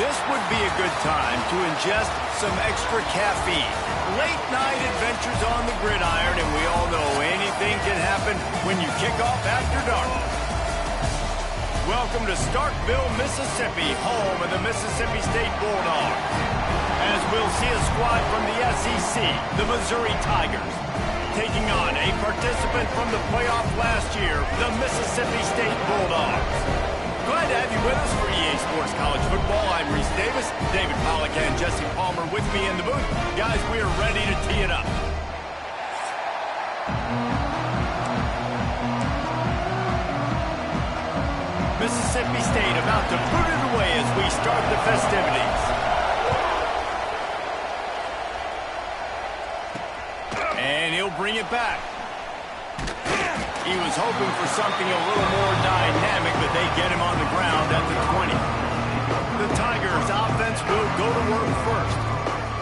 This would be a good time to ingest some extra caffeine. Late night adventures on the gridiron, and we all know anything can happen when you kick off after dark. Welcome to Starkville, Mississippi, home of the Mississippi State Bulldogs. As we'll see a squad from the SEC, the Missouri Tigers, taking on a participant from the playoff last year, the Mississippi State Bulldogs. Glad to have you with us for EA Sports College Football. I'm Reese Davis, David Pollack and Jesse Palmer with me in the booth. Guys, we are ready to tee it up. Mississippi State about to put it away as we start the festivities. And he'll bring it back. He was hoping for something a little more dynamic, but they get him on the ground at the 20. The Tigers' offense will go to work first.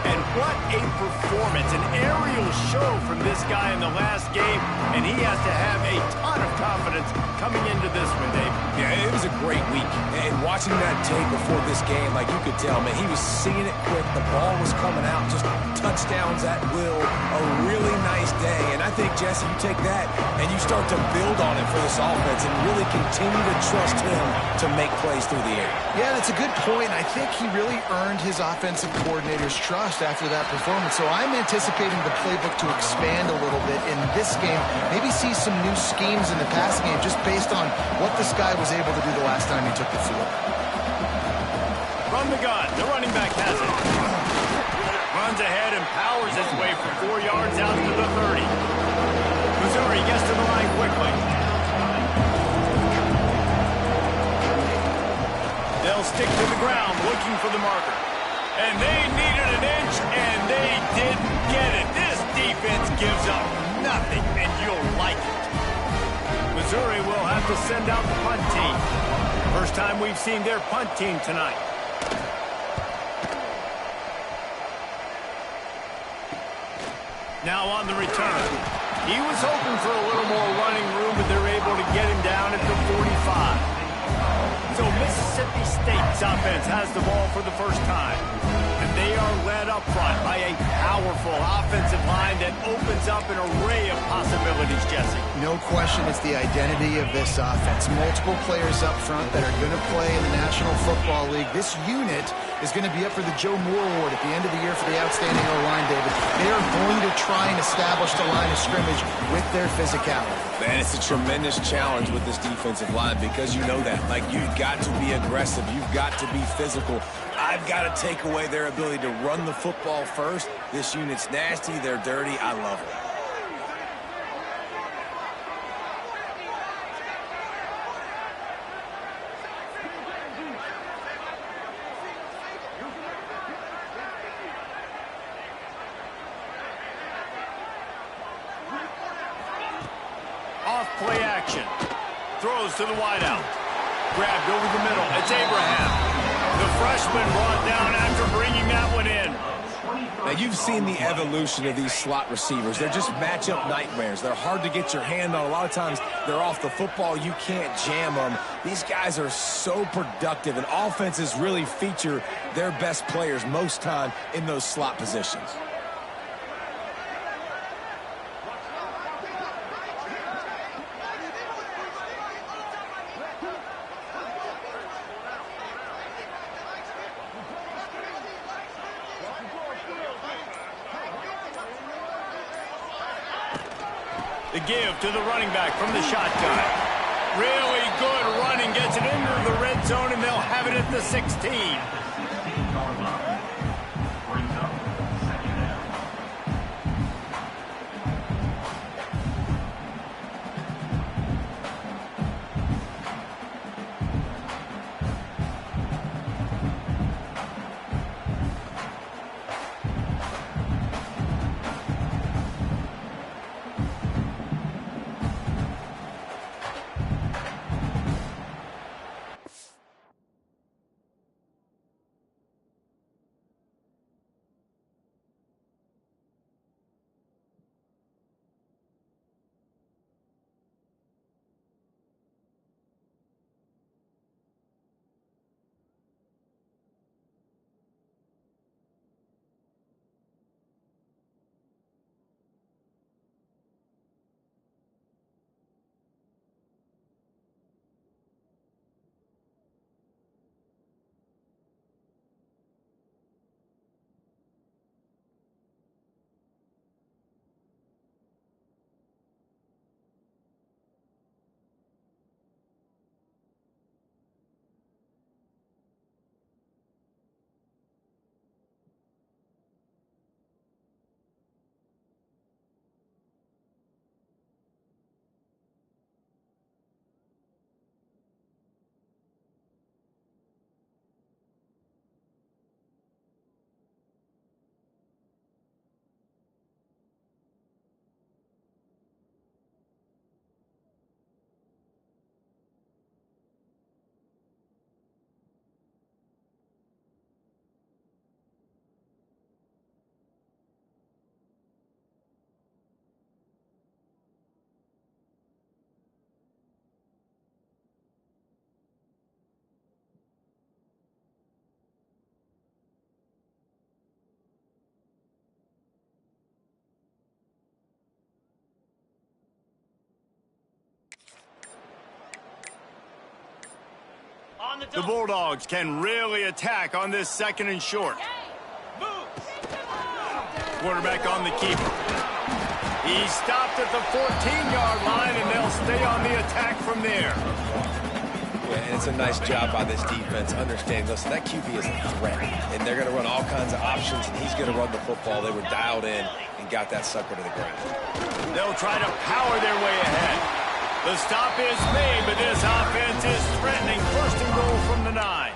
And what a performance, an aerial show from this guy in the last game, and he has to have a ton of confidence coming into this one, Dave. Yeah, it was a great week. And watching that tape before this game, like you could tell, man, he was seeing it quick. The ball was coming out, just touchdowns at will. A really nice day. And I think, Jesse, you take that and you start to build on it for this offense and really continue to trust him to make plays through the air. Yeah, that's a good point. I think he really earned his offensive coordinator's trust after that performance. So I'm anticipating the playbook to expand a little bit in this game. Maybe see some new schemes in the passing game just based on what this guy was able to do the last time he took the field. From the gun, the running back has it. Runs ahead and powers his way for 4 yards out to the 30. Missouri gets to the line quickly. They'll stick to the ground looking for the marker. And they needed an inch, and they didn't get it. This defense gives up nothing, and you'll like it. Missouri will have to send out the punt team. First time we've seen their punt team tonight. Now on the return. He was hoping for a little more running room, but they're able to get him down at the 45. So Mississippi State's offense has the ball for the first time. And they are led up front by a powerful offensive line that opens up an array of possibilities, Jesse. No question it's the identity of this offense. Multiple players up front that are going to play in the National Football League. This unit is going to be up for the Joe Moore Award at the end of the year for the outstanding O-line, David. They are going to try and establish the line of scrimmage with their physicality. Man, it's a tremendous challenge with this defensive line because you know that. Like, you've got to be aggressive. You've got to be physical. I've got to take away their ability to run the football first. This unit's nasty. They're dirty. I love it. Off-play action. Throws to the wideout. Grabbed over the middle. It's Abraham. The freshman brought down after bringing that one in. Now, you've seen the evolution of these slot receivers. They're just matchup nightmares. They're hard to get your hand on. A lot of times, they're off the football. You can't jam them. These guys are so productive, and offenses really feature their best players most time in those slot positions. The give to the running back from the shotgun. Really good running, gets it into the red zone, and they'll have it at the 16. The Bulldogs can really attack on this 2nd and short. Quarterback on the keeper. He stopped at the 14-yard line, and they'll stay on the attack from there. Yeah, and it's a nice job by this defense understanding, listen, that QB is a threat, and they're going to run all kinds of options, and he's going to run the football. They were dialed in and got that sucker to the ground. They'll try to power their way ahead. The stop is made, but this offense is threatening. 1st and goal from the 9.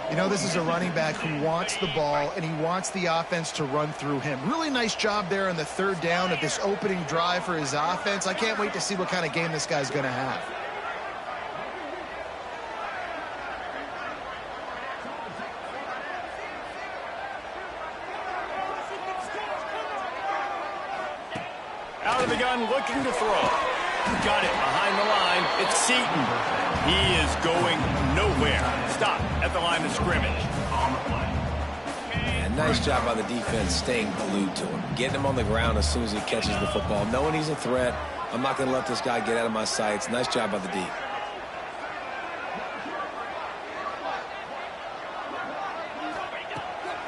You know, this is a running back who wants the ball, and he wants the offense to run through him. Really nice job there on the 3rd down of this opening drive for his offense. I can't wait to see what kind of game this guy's going to have. Out of the gun, looking to throw. Got it behind the line. It's Seaton. He is going nowhere. Stop at the line of scrimmage. And nice job by the defense staying glued to him. Getting him on the ground as soon as he catches the football. Knowing he's a threat. I'm not going to let this guy get out of my sights. Nice job by the D.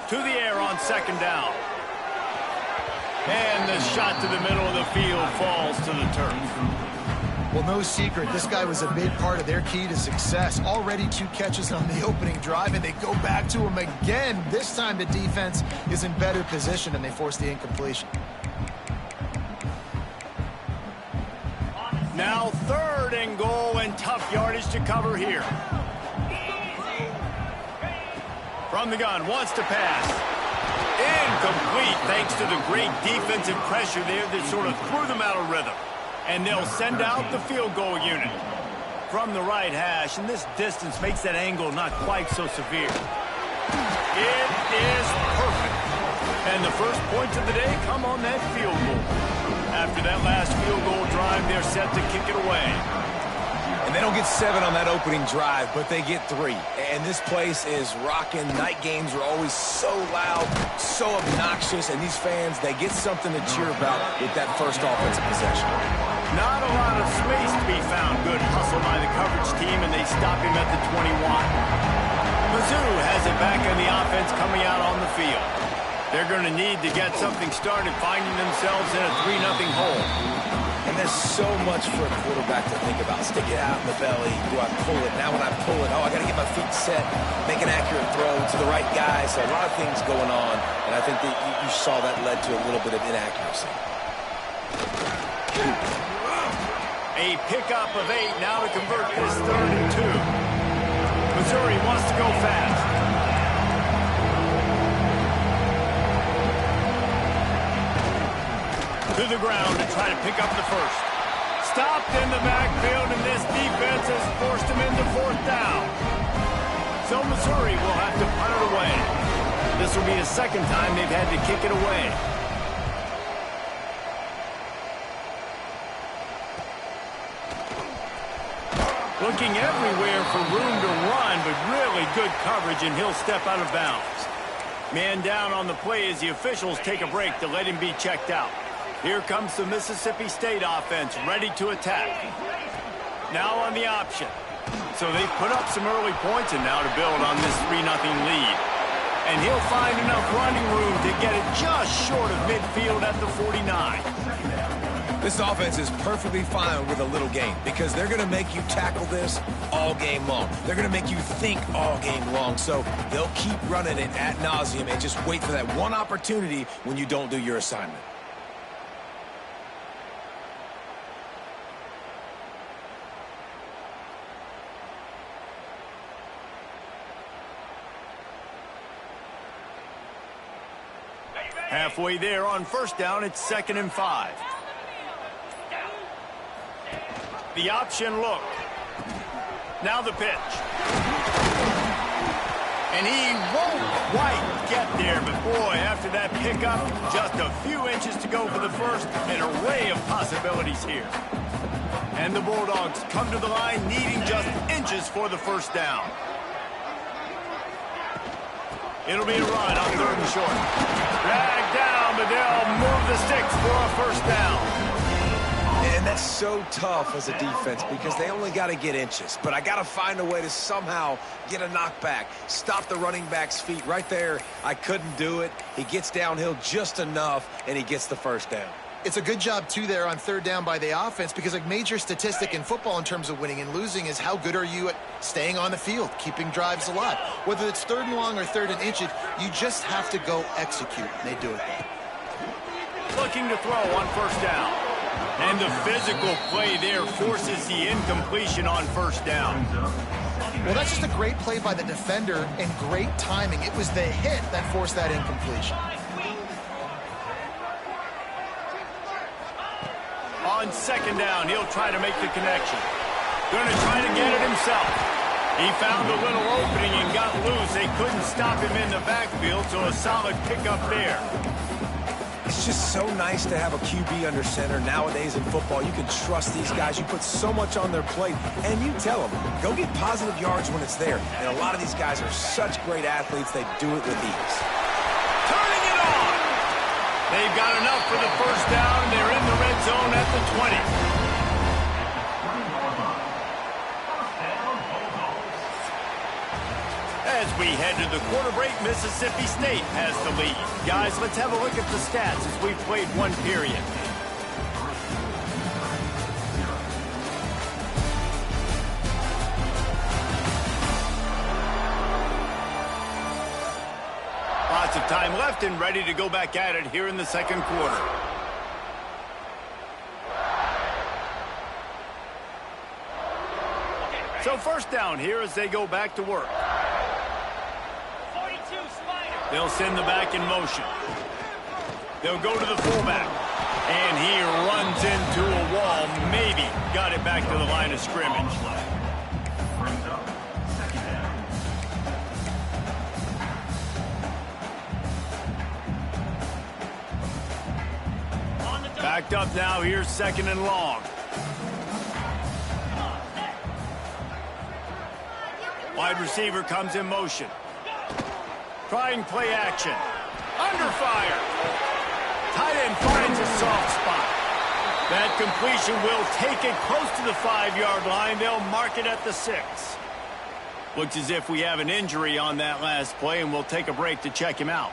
To the air on 2nd down. And the shot to the middle of the field falls to the turf. Well, no secret, this guy was a big part of their key to success. Already 2 catches on the opening drive, and they go back to him again. This time the defense is in better position, and they force the incompletion. Now 3rd and goal, and tough yardage to cover here. From the gun, wants to pass. Incomplete, thanks to the great defensive pressure there that sort of threw them out of rhythm. And they'll send out the field goal unit. From the right hash, and this distance makes that angle not quite so severe. It is perfect. And the first points of the day come on that field goal. After that last field goal drive, they're set to kick it away. And they don't get 7 on that opening drive, but they get 3. And this place is rocking. Night games are always so loud, so obnoxious, and these fans, they get something to cheer about with that first offensive possession. Not a lot of space to be found. Good hustle by the coverage team, and they stop him at the 21. Mizzou has it back in the offense coming out on the field. They're going to need to get something started, finding themselves in a 3-0 hole. And there's so much for a quarterback to think about. Stick it out in the belly. Do I pull it? Now when I pull it, I got to get my feet set, make an accurate throw to the right guy. So a lot of things going on, and I think that you saw that led to a little bit of inaccuracy. A pickup of 8 now to convert this 3rd and 2. Missouri wants to go fast. To the ground to try to pick up the first. Stopped in the backfield, and this defense has forced him into 4th down. So Missouri will have to punt it away. This will be the 2nd time they've had to kick it away. Looking everywhere for room to run, but really good coverage, and he'll step out of bounds. Man down on the play as the officials take a break to let him be checked out. Here comes the Mississippi State offense, ready to attack. Now on the option. So they've put up some early points, and now to build on this 3-0 lead. And he'll find enough running room to get it just short of midfield at the 49. This offense is perfectly fine with a little game because they're going to make you tackle this all game long. They're going to make you think all game long. So they'll keep running it ad nauseum and just wait for that one opportunity when you don't do your assignment. Halfway there on 1st down, it's 2nd and 5. The option look. Now the pitch. And he won't quite get there, but boy, after that pickup, just a few inches to go for the first. An array of possibilities here. And the Bulldogs come to the line needing just inches for the 1st down. It'll be a run on 3rd and short. Dragged down, but they'll move the sticks for a 1st down. And That's so tough as a defense because they only got to get inches. But I got to find a way to somehow get a knockback, stop the running back's feet. Right there, I couldn't do it. He gets downhill just enough, and he gets the first down. It's a good job, too, there on third down by the offense because a major statistic in football in terms of winning and losing is how good are you at staying on the field, keeping drives alive. Whether it's third and long or third and inches, you just have to go execute, and they do it. Looking to throw on first down. And the physical play there forces the incompletion on first down. Well, that's just a great play by the defender and great timing. It was the hit that forced that incompletion. On second down, he'll try to make the connection. Going to try to get it himself. He found a little opening and got loose. They couldn't stop him in the backfield, so a solid pickup there. It's just so nice to have a QB under center. Nowadays in football, you can trust these guys. You put so much on their plate, and you tell them, go get positive yards when it's there. And a lot of these guys are such great athletes, they do it with ease. Turning it on! They've got enough for the first down. They're in the red zone at the 20. As we head to the quarter break, Mississippi State has the lead. Guys, let's have a look at the stats as we've played one period. Lots of time left and ready to go back at it here in the second quarter. So first down here as they go back to work. They'll send the back in motion. They'll go to the fullback. And he runs into a wall. Maybe got it back to the line of scrimmage. Backed up now. Here's second and long. Wide receiver comes in motion. Trying play action. Under fire. Tight end finds a soft spot. That completion will take it close to the 5-yard line. They'll mark it at the 6. Looks as if we have an injury on that last play, and we'll take a break to check him out.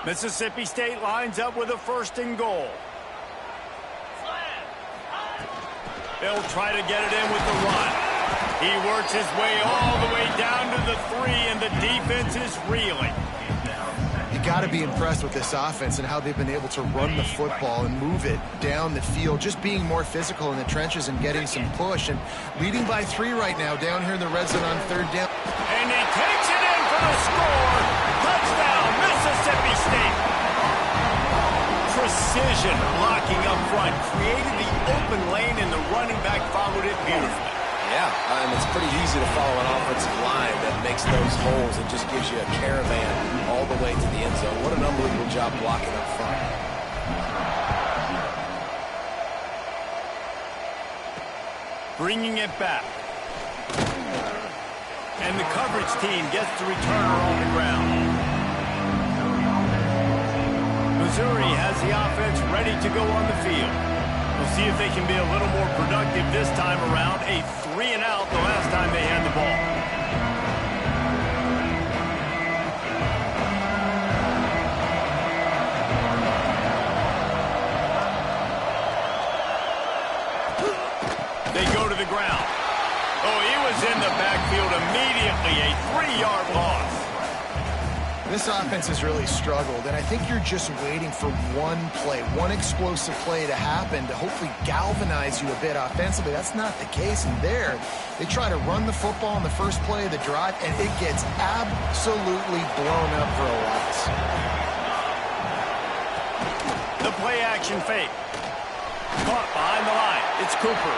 Mississippi State lines up with a first and goal. They'll try to get it in with the run. He works his way all the way down to the 3, and the defense is reeling. You got to be impressed with this offense and how they've been able to run the football and move it down the field, just being more physical in the trenches and getting some push. And leading by 3 right now down here in the red zone on third down. And he takes it in for the score. Touchdown, Mississippi State. Precision blocking up front, created the open lane, and the running back followed it beautifully. Yeah, and it's pretty easy to follow an offensive line that makes those holes and just gives you a caravan all the way to the end zone. What an unbelievable job blocking up front. Bringing it back. And the coverage team gets the returner on the ground. Missouri has the offense ready to go on the field. We'll see if they can be a little more productive this time around. A 3-and-out the last time they had the ball. They go to the ground. Oh, he was in the backfield immediately. A 3-yard loss. This offense has really struggled, and I think you're just waiting for one play, one explosive play to happen to hopefully galvanize you a bit offensively. That's not the case, and there, they try to run the football in the first play of the drive, and it gets absolutely blown up for a loss. The play-action fake. Caught behind the line. It's Cooper.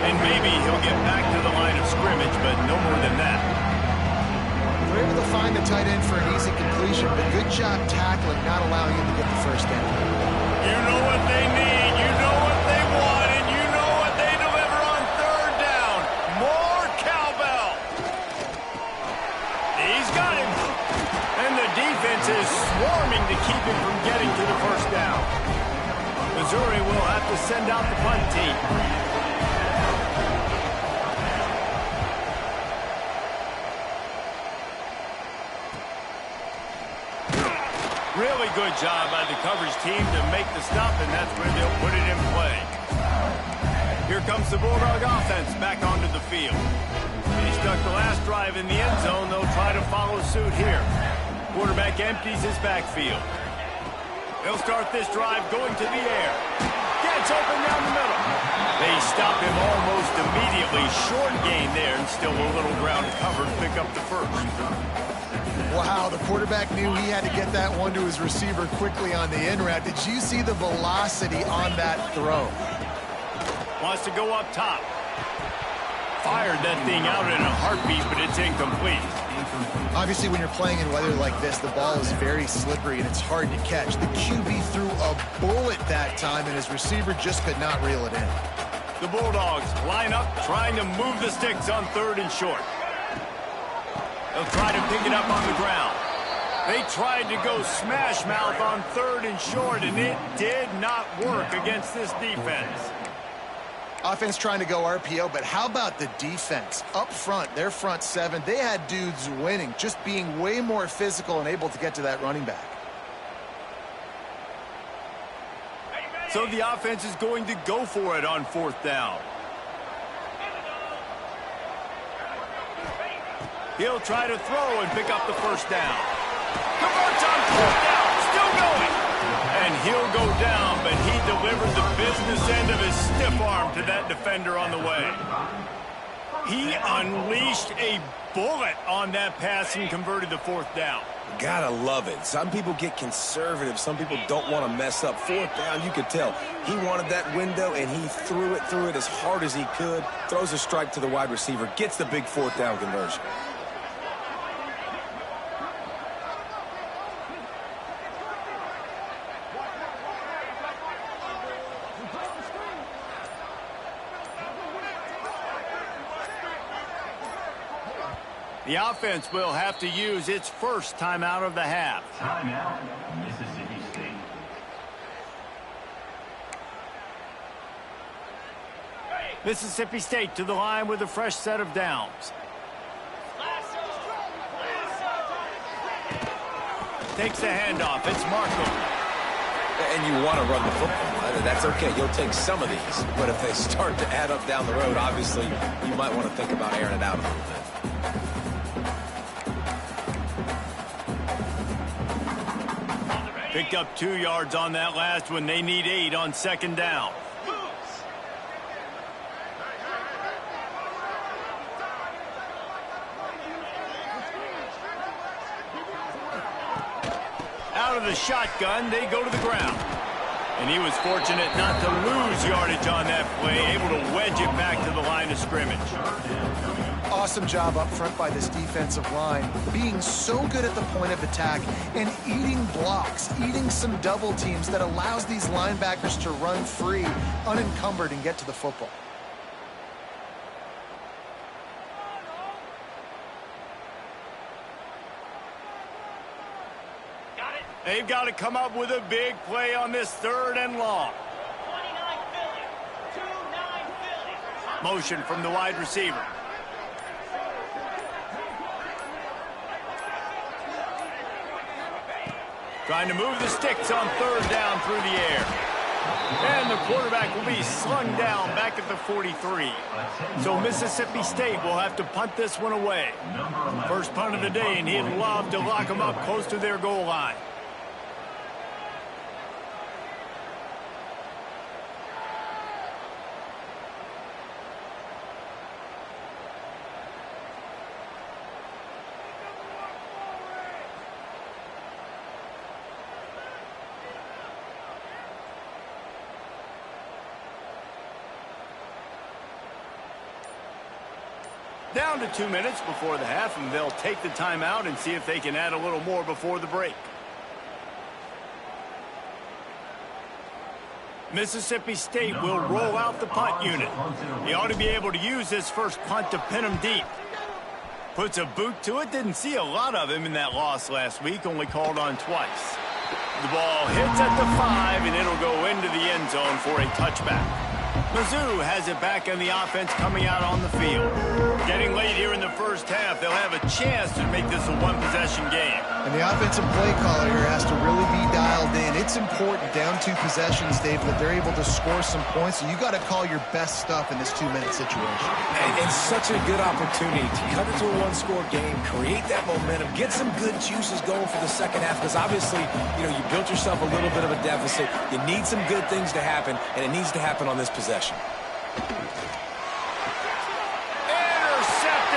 And maybe he'll get back to the line of scrimmage, but no more than that. They're able to find the tight end for an easy completion, but good job tackling, not allowing him to get the first down. You know what they need, you know what they want, and you know what they deliver on third down. More cowbell. He's got him. And the defense defense is swarming to keep him from getting to the first down. Missouri will have to send out the punt team. Really good job by the coverage team to make the stop, and that's where they'll put it in play. Here comes the Bulldog offense back onto the field. They stuck the last drive in the end zone. They'll try to follow suit here. Quarterback empties his backfield. They'll start this drive going to the air. Gets open down the middle. They stop him almost immediately. Short gain there, and still a little ground covered to pick up the first. Wow, the quarterback knew he had to get that one to his receiver quickly on the in route. Did you see the velocity on that throw? Wants to go up top. Fired that thing out in a heartbeat, but it's incomplete. Obviously, when you're playing in weather like this, the ball is very slippery and it's hard to catch. The QB threw a bullet that time, and his receiver just could not reel it in. The Bulldogs line up, trying to move the sticks on 3rd and short. They'll try to pick it up on the ground. They tried to go smash mouth on 3rd and short, and it did not work against this defense. Offense trying to go RPO, but how about the defense? Up front, their front seven, they had dudes winning, just being way more physical and able to get to that running back. So the offense is going to go for it on 4th down. He'll try to throw and pick up the first down. Converts on 4th down, still going. And he'll go down, but he delivered the business end of his stiff arm to that defender on the way. He unleashed a bullet on that pass and converted the 4th down. Gotta love it. Some people get conservative. Some people don't want to mess up. 4th down, you could tell. He wanted that window, and he threw it as hard as he could. Throws a strike to the wide receiver. Gets the big 4th down conversion. The offense will have to use its first timeout of the half. Timeout, Mississippi State. Mississippi State to the line with a fresh set of downs. Takes the handoff. It's Markham. And you want to run the football. That's okay. You'll take some of these. But if they start to add up down the road, obviously, you might want to think about airing it out a little bit. Picked up 2 yards on that last one. They need 8 on 2nd down. Out of the shotgun, they go to the ground. And he was fortunate not to lose yardage on that play, able to wedge it back to the line of scrimmage. Awesome job up front by this defensive line, being so good at the point of attack and eating blocks, eating some double teams that allows these linebackers to run free, unencumbered, and get to the football. They've got to come up with a big play on this 3rd and long. Motion from the wide receiver. Trying to move the sticks on 3rd down through the air. And the quarterback will be slung down back at the 43. So Mississippi State will have to punt this one away. First punt of the day, and he'd love to lock them up close to their goal line. Down to 2 minutes before the half, and they'll take the timeout and see if they can add a little more before the break. Mississippi State will roll out the punt unit. He ought to be able to use this first punt to pin them deep. Puts a boot to it. Didn't see a lot of him in that loss last week. Only called on twice. The ball hits at the 5, and it'll go into the end zone for a touchback. Mizzou has it back in the offense coming out on the field. Getting late here in the first half, they'll have a chance to make this a one-possession game. And the offensive play caller here has to really be dialed in. It's important down 2 possessions, Dave, that they're able to score some points. So you got to call your best stuff in this 2-minute situation. And such a good opportunity to cut it to a one-score game, create that momentum, get some good juices going for the second half. Because obviously, you know, you built yourself a little bit of a deficit. You need some good things to happen, and it needs to happen on this possession. Intercepted,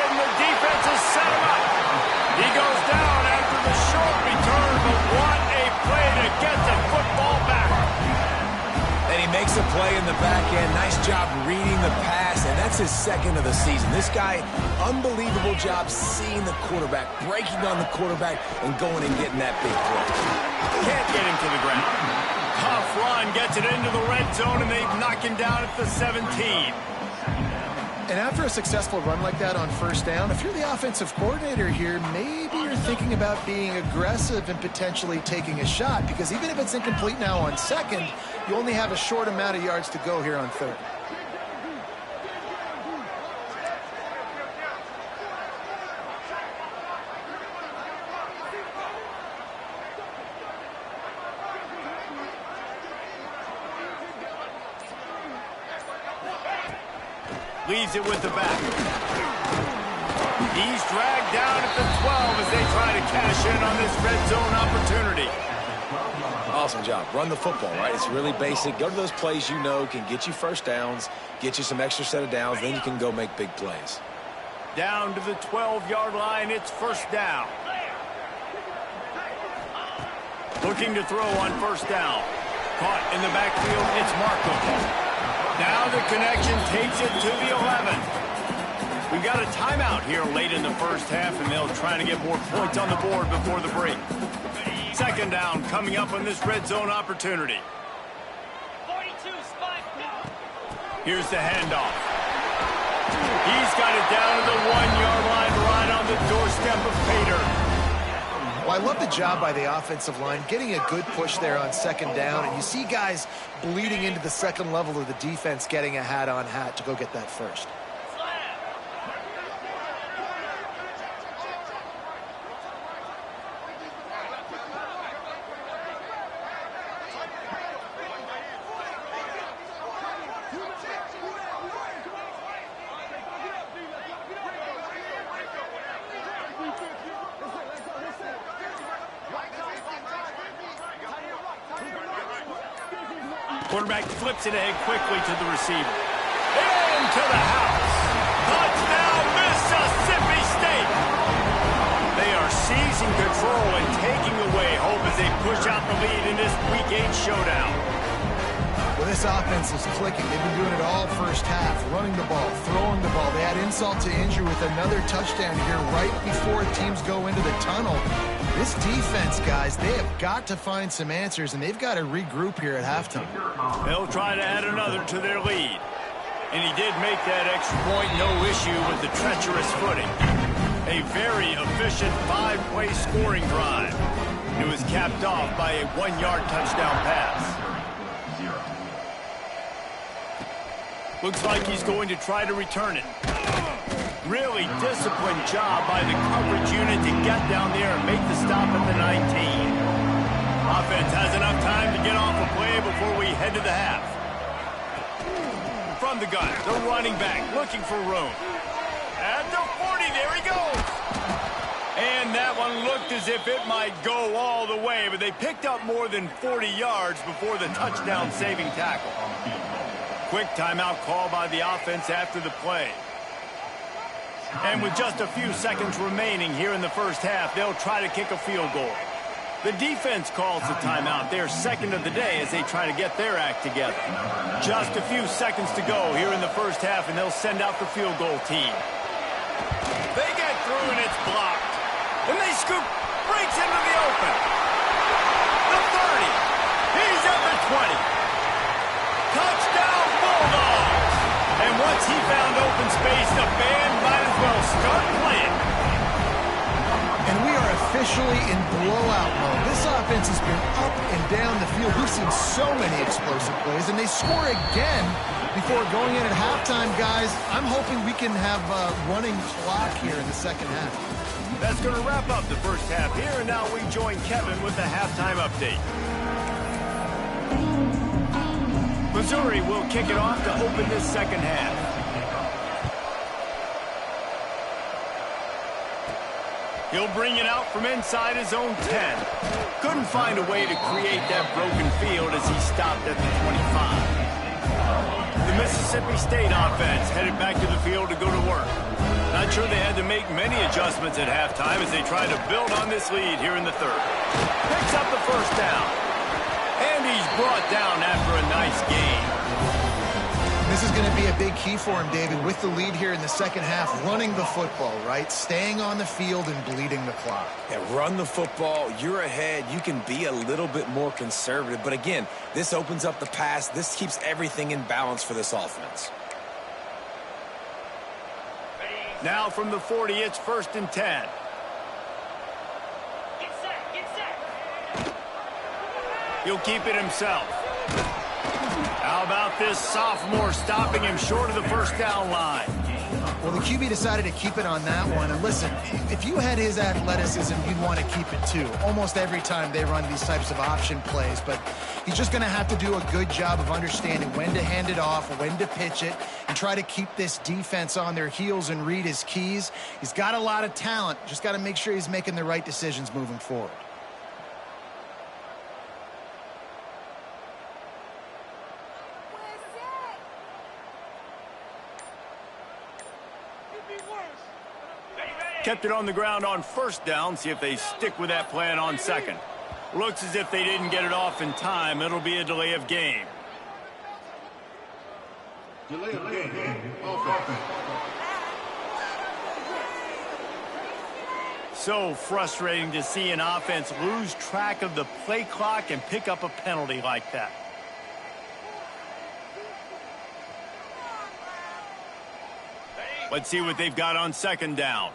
and the defense has set him up. He goes down after the short return, but what a play to get the football back. And he makes a play in the back end. Nice job reading the pass, and that's his second of the season. This guy, unbelievable job seeing the quarterback, breaking on the quarterback, and going and getting that big play. Can't get him to the ground. Tough run, gets it into the red zone, and they knock him down at the 17. And after a successful run like that on first down, if you're the offensive coordinator here, maybe you're thinking about being aggressive and potentially taking a shot, because even if it's incomplete now on second, you only have a short amount of yards to go here on third. Leaves it with the back. He's dragged down at the 12 as they try to cash in on this red zone opportunity. Awesome job. Run the football, right? It's really basic. Go to those plays you know can get you first downs, get you some extra set of downs, then you can go make big plays. Down to the 12-yard line, it's first down. Looking to throw on first down. Caught in the backfield, it's Markham. Now the connection takes it to the 11. We've got a timeout here late in the first half, and they'll try to get more points on the board before the break. Second down coming up on this red zone opportunity. 42 spot. Here's the handoff. He's got it down to the 1-yard line, right on the doorstep of Pater. Well, I love the job by the offensive line, getting a good push there on second down, and you see guys bleeding into the second level of the defense, getting a hat-on-hat to go get that first. Quarterback flips it ahead quickly to the receiver. Into the house. Touchdown, Mississippi State. They are seizing control and taking away hope as they push out the lead in this Week 8 showdown. Well, this offense is clicking. They've been doing it all first half, running the ball, throwing the ball. They had insult to injury with another touchdown here right before teams go into the tunnel. This defense, guys, they have got to find some answers, and they've got to regroup here at halftime. They'll try to add another to their lead. And he did make that extra point, no issue with the treacherous footing. A very efficient 5-play scoring drive. It was capped off by a 1-yard touchdown pass. Looks like he's going to try to return it. Really disciplined job by the coverage unit to get down there and make the stop at the 19. Offense has enough time to get off a play before we head to the half. From the gun, the running back looking for room. At the 40, there he goes. And that one looked as if it might go all the way, but they picked up more than 40 yards before the touchdown-saving tackle. Quick timeout call by the offense after the play. And with just a few seconds remaining here in the first half, they'll try to kick a field goal. The defense calls the timeout, their second of the day, as they try to get their act together. Just a few seconds to go here in the first half, and they'll send out the field goal team. They get through, and it's blocked. And they scoop, breaks into the open. The 30. He's at the 20. Touchdown, Bulldogs! And once he found open space, the band might as well start playing. officially in blowout mode. This offense has been up and down the field. We've seen so many explosive plays, and they score again before going in at halftime, guys. I'm hoping we can have a running clock here in the second half. That's going to wrap up the first half here, and now we join Kevin with the halftime update. Missouri will kick it off to open this second half. He'll bring it out from inside his own 10. Couldn't find a way to create that broken field as he stopped at the 25. The Mississippi State offense headed back to the field to go to work. Not sure they had to make many adjustments at halftime as they try to build on this lead here in the third. Picks up the first down. And he's brought down after a nice gain. This is going to be a big key for him, David, with the lead here in the second half, running the football, right? Staying on the field and bleeding the clock. Yeah, run the football. You're ahead. You can be a little bit more conservative. But again, this opens up the pass. This keeps everything in balance for this offense. Now from the 40, it's 1st and 10. Get set, get set. He'll keep it himself. How about this sophomore stopping him short of the first down line? Well, the QB decided to keep it on that one. And listen, if you had his athleticism, you'd want to keep it too. Almost every time they run these types of option plays. But he's just going to have to do a good job of understanding when to hand it off, when to pitch it, and try to keep this defense on their heels and read his keys. He's got a lot of talent. Just got to make sure he's making the right decisions moving forward. Kept it on the ground on first down. See if they stick with that plan on second. Looks as if they didn't get it off in time. It'll be a delay of game. Delay of game. Offense. So frustrating to see an offense lose track of the play clock and pick up a penalty like that. Let's see what they've got on second down.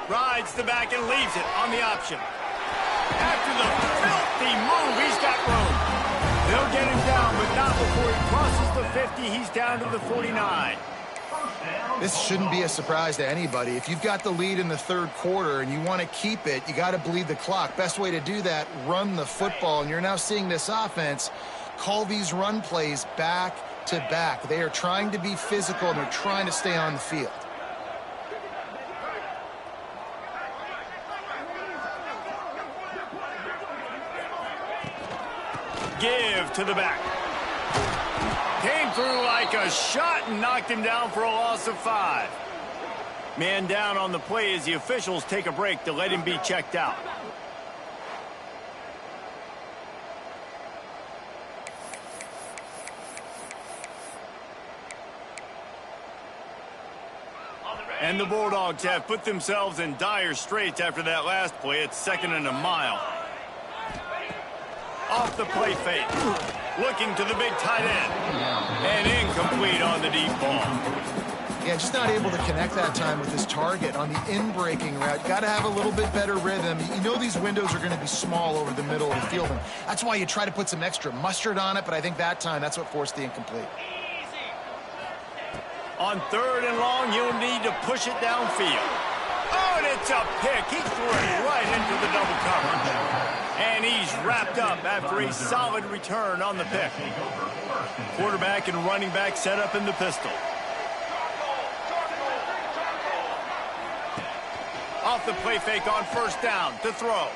Rides the back and leaves it on the option. After the filthy move, he's got room. They'll get him down, but not before he crosses the 50. He's down to the 49. This shouldn't be a surprise to anybody. If you've got the lead in the third quarter and you want to keep it, you got to bleed the clock. Best way to do that, run the football. And you're now seeing this offense call these run plays back to back. They are trying to be physical, and they're trying to stay on the field. Give to the back. Came through like a shot and knocked him down for a loss of 5. Man down on the play as the officials take a break to let him be checked out. And the Bulldogs have put themselves in dire straits after that last play. It's 2nd and a mile. Off the play fake. Looking to the big tight end. And incomplete on the deep ball. Yeah, just not able to connect that time with his target on the in-breaking route. Got to have a little bit better rhythm. You know these windows are going to be small over the middle of the field, and that's why you try to put some extra mustard on it, but I think that time that's what forced the incomplete. On 3rd and long, you'll need to push it downfield. Oh, and it's a pick. He threw it right into the double coverage. And he's wrapped up after a solid return on the pick. Quarterback and running back set up in the pistol. Off the play fake on first down to throw.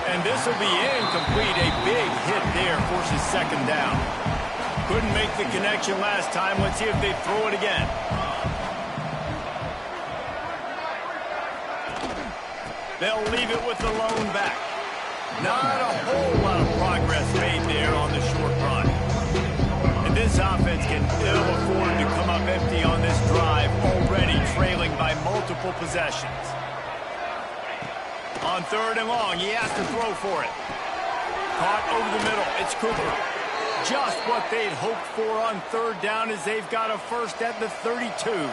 And this will be incomplete. A big hit there forces 2nd down. Couldn't make the connection last time. Let's see if they throw it again. They'll leave it with the lone back. Not a whole lot of progress made there on the short run. And this offense can ill afford to come up empty on this drive, already trailing by multiple possessions. On 3rd and long, he has to throw for it. Caught over the middle. It's Cooper. just what they'd hoped for on third down as they've got a first at the 32.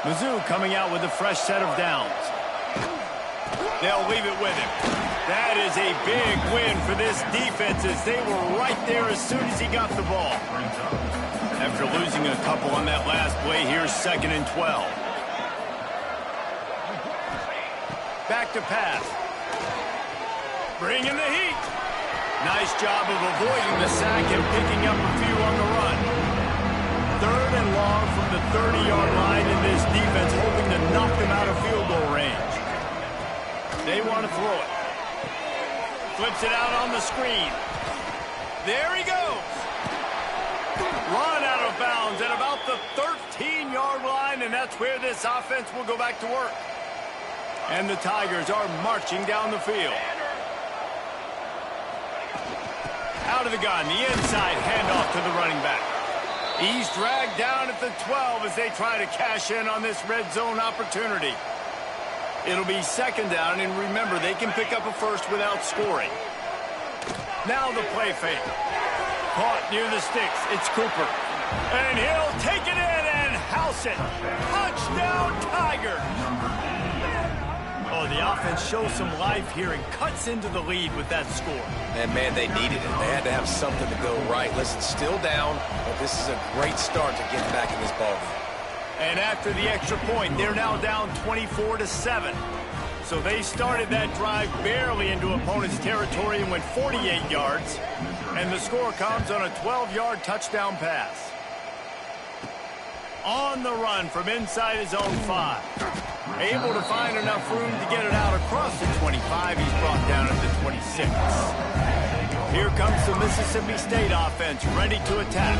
Mizzou coming out with a fresh set of downs. They'll leave it with him. That is a big win for this defense as they were right there as soon as he got the ball. After losing a couple on that last play, here's 2nd and 12. Back to pass. Bringing the heat. Nice job of avoiding the sack and picking up a few on the run. 3rd and long from the 30-yard line, in this defense hoping to knock them out of field goal range. They want to throw it. Flips it out on the screen. There he goes. Run out of bounds at about the 13-yard line, and that's where this offense will go back to work. And the Tigers are marching down the field. Out of the gun, the inside handoff to the running back. He's dragged down at the 12 as they try to cash in on this red zone opportunity. It'll be 2nd down, and remember, they can pick up a first without scoring. Now the play fake. Caught near the sticks. It's Cooper. And he'll take it in and house it. Touchdown, Tigers! Oh, the offense shows some life here and cuts into the lead with that score. And, man, they needed it. They had to have something to go right. Listen, still down, but this is a great start to get back in this ballgame. And after the extra point, they're now down 24-7. So they started that drive barely into opponent's territory and went 48 yards. And the score comes on a 12-yard touchdown pass. On the run from inside his own 5. Able to find enough room to get it out across the 25. He's brought down at the 26. Here comes the Mississippi State offense ready to attack.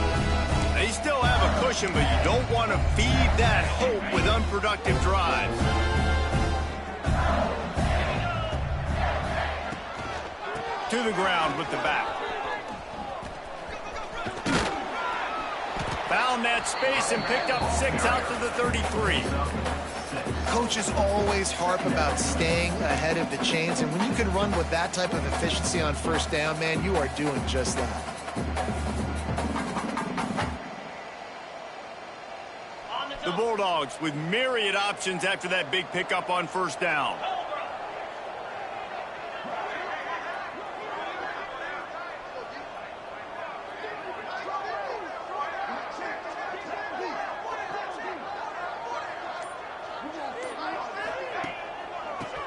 They still have a cushion, but you don't want to feed that hope with unproductive drives. To the ground with the back. Found that space and picked up 6 out to the 33. Coaches always harp about staying ahead of the chains, and when you can run with that type of efficiency on 1st down, man, you are doing just that. The Bulldogs with myriad options after that big pickup on 1st down.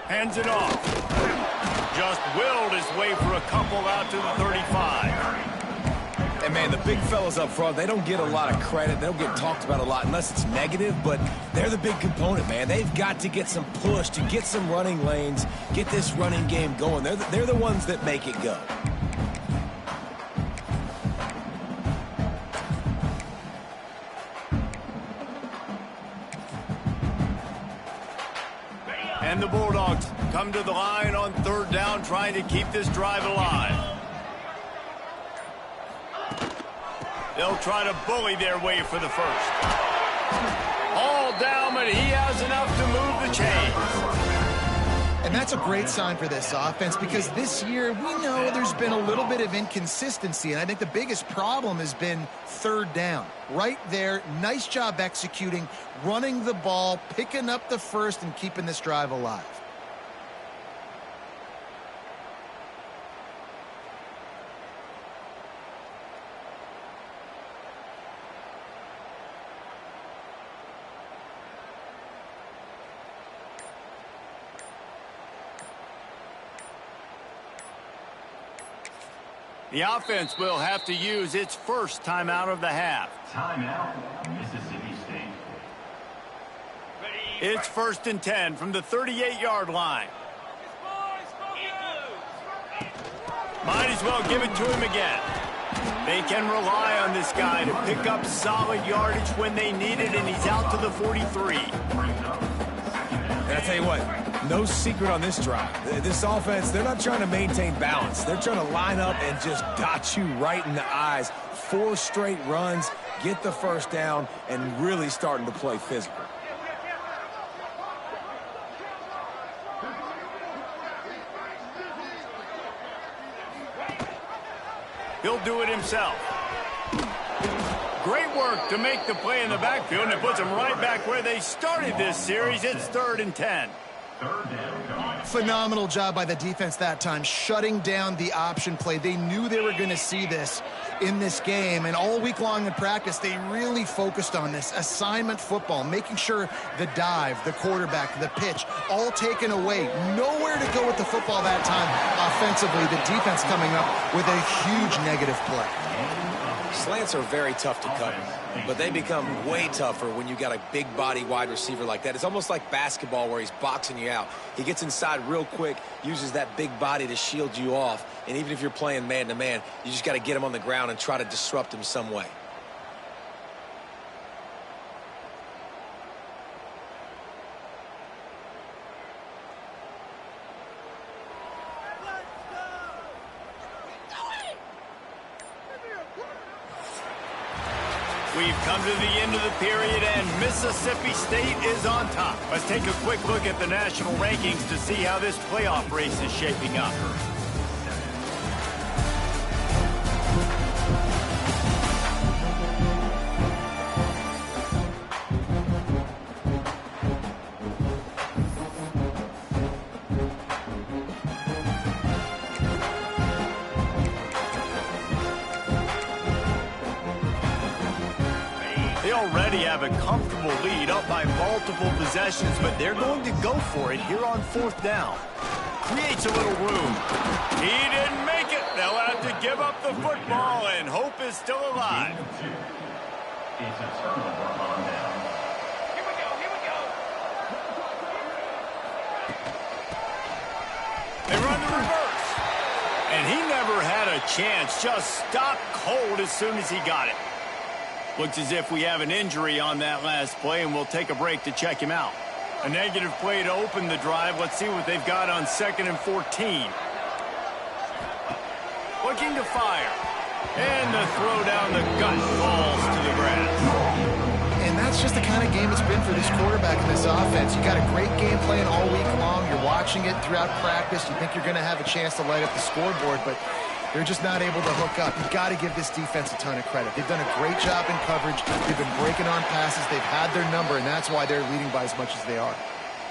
Hands it off. Just willed his way for a couple out to the 35. And, man, the big fellas up front, they don't get a lot of credit. They don't get talked about a lot unless it's negative, but they're the big component, man. They've got to get some push to get some running lanes, get this running game going. They're the ones that make it go. And the Bulldogs come to the line on 3rd down, trying to keep this drive alive. They'll try to bully their way for the first. All down, but he has enough to move the chains. And that's a great sign for this offense because this year we know there's been a little bit of inconsistency, and I think the biggest problem has been 3rd down. Right there, nice job executing, running the ball, picking up the first, and keeping this drive alive. The offense will have to use its first timeout of the half. Timeout, Mississippi State. It's 1st and 10 from the 38-yard line. Might as well give it to him again. They can rely on this guy to pick up solid yardage when they need it, and he's out to the 43. And I tell you what, no secret on this drive. This offense, they're not trying to maintain balance. They're trying to line up and just dot you right in the eyes. 4 straight runs, get the first down, and really starting to play physical. He'll do it himself. Great work to make the play in the backfield, and it puts them right back where they started this series. It's 3rd and 10. Phenomenal job by the defense that time, shutting down the option play. They knew they were going to see this in this game, and all week long in practice, they really focused on this assignment football, making sure the dive, the quarterback, the pitch, all taken away. Nowhere to go with the football that time offensively. The defense coming up with a huge negative play. Slants are very tough to cut, but they become way tougher when you got a big body wide receiver like that. It's almost like basketball where he's boxing you out. He gets inside real quick, uses that big body to shield you off, and even if you're playing man-to-man, you just got to get him on the ground and try to disrupt him some way. We've come to the end of the period, and Mississippi State is on top. Let's take a quick look at the national rankings to see how this playoff race is shaping up. Already have a comfortable lead up by multiple possessions, but they're going to go for it here on 4th down. Creates a little room. He didn't make it. They'll have to give up the football, and hope is still alive. It's a turnover on down. Here we go, here we go. They run the reverse. And he never had a chance. Just stopped cold as soon as he got it. Looks as if we have an injury on that last play, and we'll take a break to check him out. A negative play to open the drive. Let's see what they've got on 2nd and 14. Looking to fire. And the throw down the gut falls to the grass. And that's just the kind of game it's been for this quarterback in this offense. You got a great game plan all week long. You're watching it throughout practice. You think you're going to have a chance to light up the scoreboard, but they're just not able to hook up. You've got to give this defense a ton of credit. They've done a great job in coverage. They've been breaking on passes. They've had their number, and that's why they're leading by as much as they are.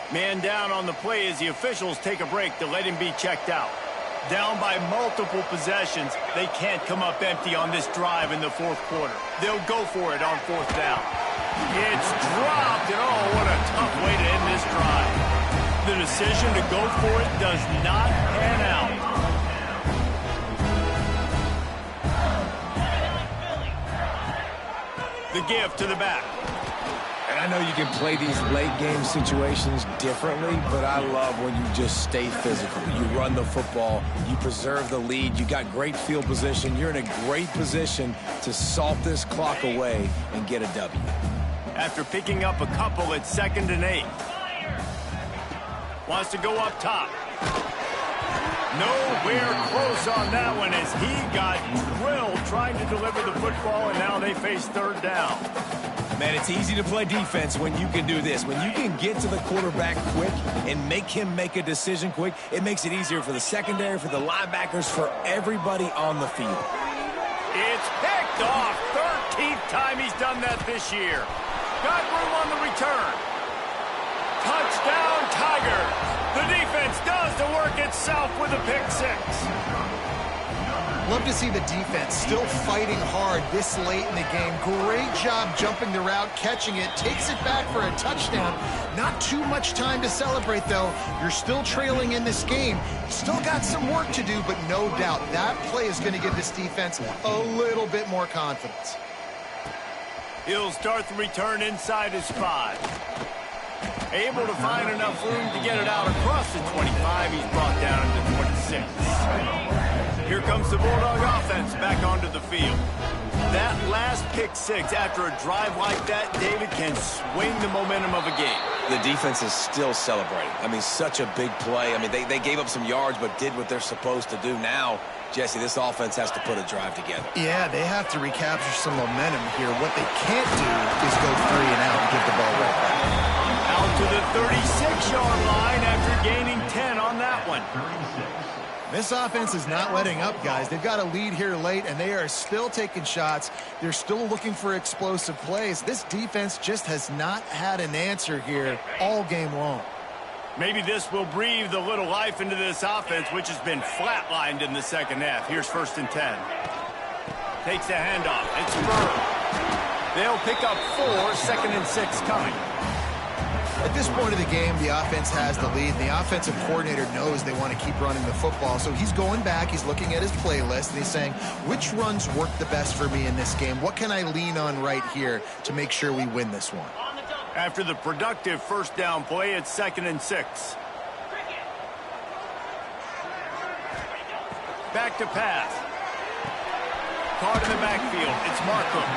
Man down on the play as the officials take a break to let him be checked out. Down by multiple possessions, they can't come up empty on this drive in the 4th quarter. They'll go for it on 4th down. It's dropped, and oh, what a tough way to end this drive. The decision to go for it does not pan out. The give to the back. And I know you can play these late game situations differently, but I love when you just stay physical. You run the football, you preserve the lead, you got great field position, you're in a great position to salt this clock away and get a W. After picking up a couple at 2nd and 8. Wants to go up top. Nowhere close on that one as he got drilled trying to deliver the football, and now they face 3rd down. Man, it's easy to play defense when you can do this. When you can get to the quarterback quick and make him make a decision quick, it makes it easier for the secondary, for the linebackers, for everybody on the field. It's picked off. 13th time he's done that this year. Got room on the return. Touchdown, Tigers. The defense does the work itself with a pick 6. Love to see the defense still fighting hard this late in the game. Great job jumping the route, catching it, takes it back for a touchdown. Not too much time to celebrate, though. You're still trailing in this game. Still got some work to do, but no doubt that play is going to give this defense a little bit more confidence. He'll start the return inside his 5. Able to find enough room to get it out across the 25. He's brought down to the 26. Here comes the Bulldog offense back onto the field. That last pick 6 after a drive like that, David, can swing the momentum of a game. The defense is still celebrating. I mean, such a big play. I mean, they gave up some yards but did what they're supposed to do. Now, Jesse, this offense has to put a drive together. Yeah, they have to recapture some momentum here. What they can't do is go 3 and out and give the ball right back. Out to the 36-yard line after gaining 10 on that one. This offense is not letting up, guys. They've got a lead here late, and they are still taking shots. They're still looking for explosive plays. This defense just has not had an answer here all game long. Maybe this will breathe a little life into this offense, which has been flatlined in the second half. Here's 1st and 10. Takes the handoff. It's Burr. They'll pick up 4, 2nd and 6 coming. At this point of the game, the offense has the lead. The offensive coordinator knows they want to keep running the football. So he's going back, he's looking at his playlist, and he's saying, which runs work the best for me in this game? What can I lean on right here to make sure we win this one? After the productive 1st down play, it's 2nd and 6. Back to pass. Caught in the backfield. It's Markham.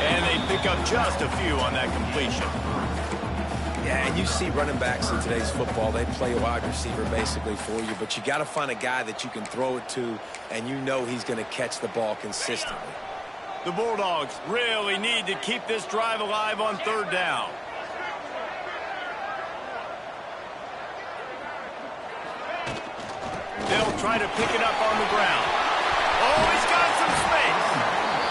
And they pick up just a few on that completion. Yeah, and you see running backs in today's football, they play a wide receiver basically for you, but you got to find a guy that you can throw it to, and you know he's going to catch the ball consistently. The Bulldogs really need to keep this drive alive on 3rd down. They'll try to pick it up on the ground. Oh, he's got some space.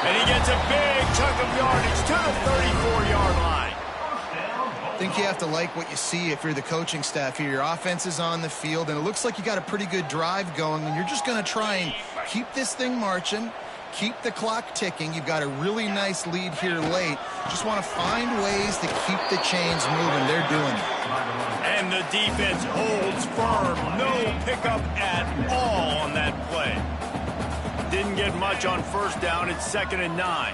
And he gets a big chunk of yardage to the 34-yard line. I think you have to like what you see if you're the coaching staff here. Your offense is on the field, and it looks like you got a pretty good drive going, and you're just going to try and keep this thing marching, keep the clock ticking. You've got a really nice lead here late. Just want to find ways to keep the chains moving. They're doing it. And the defense holds firm. No pickup at all on that play. Didn't get much on 1st down. It's 2nd and 9.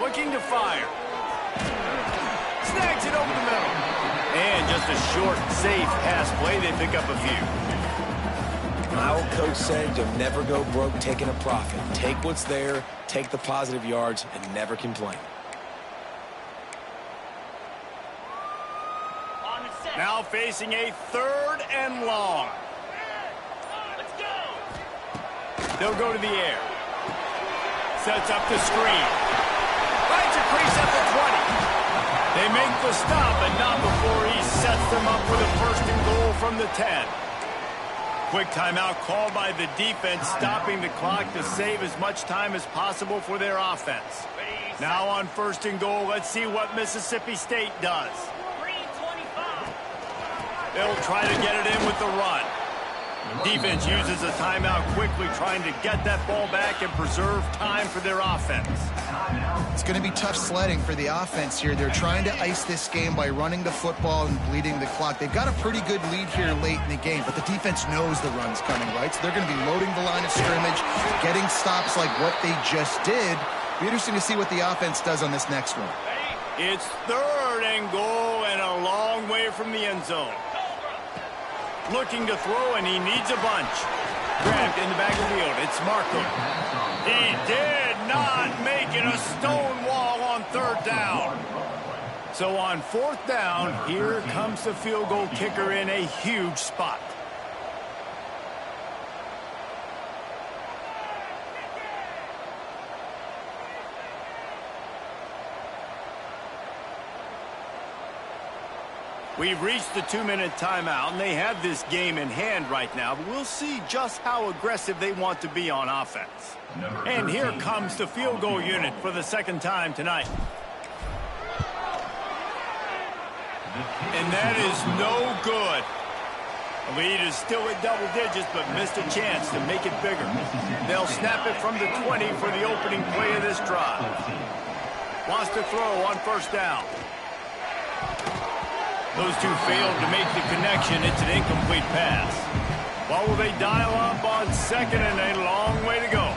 Looking to fire. Snags it over the middle. And just a short, safe pass play. They pick up a few. My old coach said you'll never go broke taking a profit. Take what's there, take the positive yards, and never complain. Now facing a 3rd and long. Let's go. They'll go to the air. Sets up the screen. Finds a crease at the 20. They make the stop, but not before he sets them up with a 1st and goal from the 10. Quick timeout called by the defense, stopping the clock to save as much time as possible for their offense. Now on 1st and goal, let's see what Mississippi State does. They'll try to get it in with the run. Defense uses a timeout quickly, trying to get that ball back and preserve time for their offense. It's going to be tough sledding for the offense here. They're trying to ice this game by running the football and bleeding the clock. They've got a pretty good lead here late in the game, but the defense knows the run's coming, right? So they're going to be loading the line of scrimmage, getting stops like what they just did. Be interesting to see what the offense does on this next one. It's 3rd and goal and a long way from the end zone. Looking to throw, and he needs a bunch. Grabbed in the backfield. It's Markham. He did not make it a stone wall on 3rd down. So on 4th down, here comes the field goal kicker in a huge spot. We've reached the 2-minute timeout, and they have this game in hand right now, but we'll see just how aggressive they want to be on offense. And here comes the field goal unit for the 2nd time tonight. And that is no good. The lead is still at double digits, but missed a chance to make it bigger. They'll snap it from the 20 for the opening play of this drive. Wants to throw on 1st down. Those two failed to make the connection. It's an incomplete pass. What will they dial up on 2nd and a long way to go?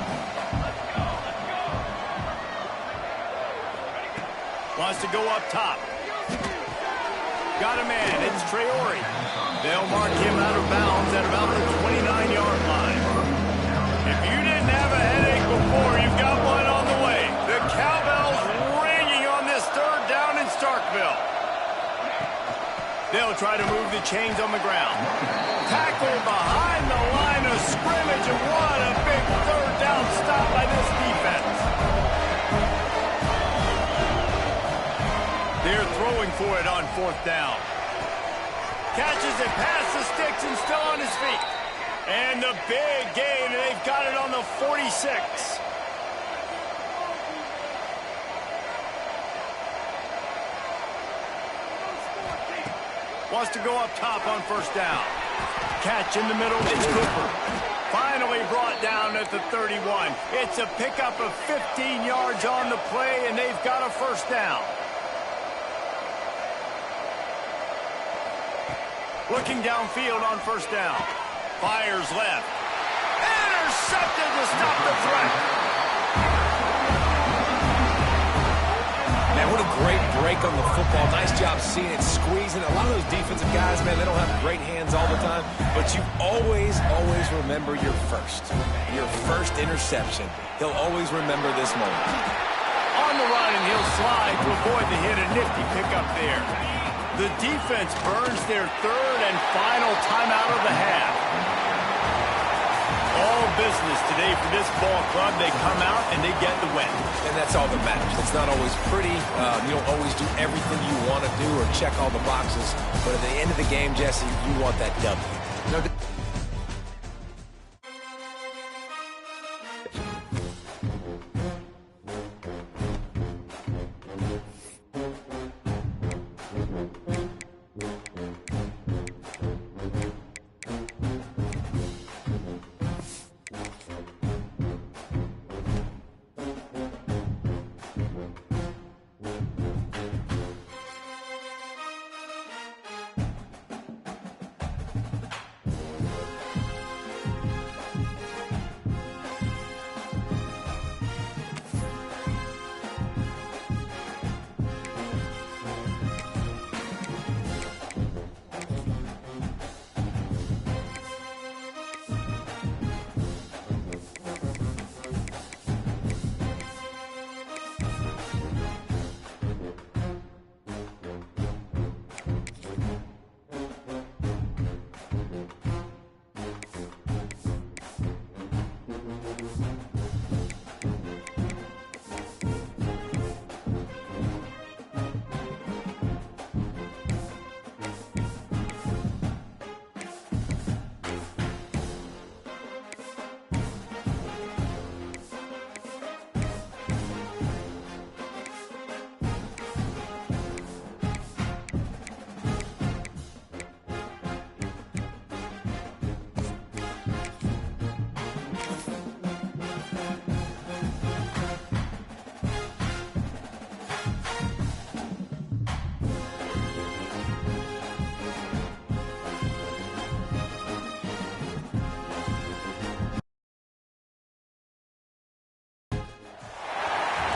Wants to go up top. Got a man. It's Traore. They'll mark him out of bounds at about the 29-yard line. If you didn't have a headache before, you've got one on the way. The cowbell's ringing on this 3rd down in Starkville. They'll try to move the chains on the ground. Tackle behind the line of scrimmage, and what a big 3rd down stop by this defense. They're throwing for it on 4th down. Catches it past the sticks and still on his feet. And the big gain, and they've got it on the 46. Wants to go up top on first down. Catch in the middle, it's Cooper. Finally brought down at the 31. It's a pickup of 15 yards on the play, and they've got a first down. Looking downfield on first down. Fires left. Intercepted to stop the threat. Man, what a great break on the football. Nice job seeing it, squeezing. A lot of those defensive guys, man, they don't have great hands all the time, but you always remember your first interception. He'll always remember this moment. On the run, and he'll slide to avoid the hit. A nifty pickup there. The defense burns their third and final timeout of the half. All business today for this ball club. They come out and they get the win. And that's all that matters. It's not always pretty. You don't always do everything you want to do or check all the boxes. But at the end of the game, Jesse, you want that W.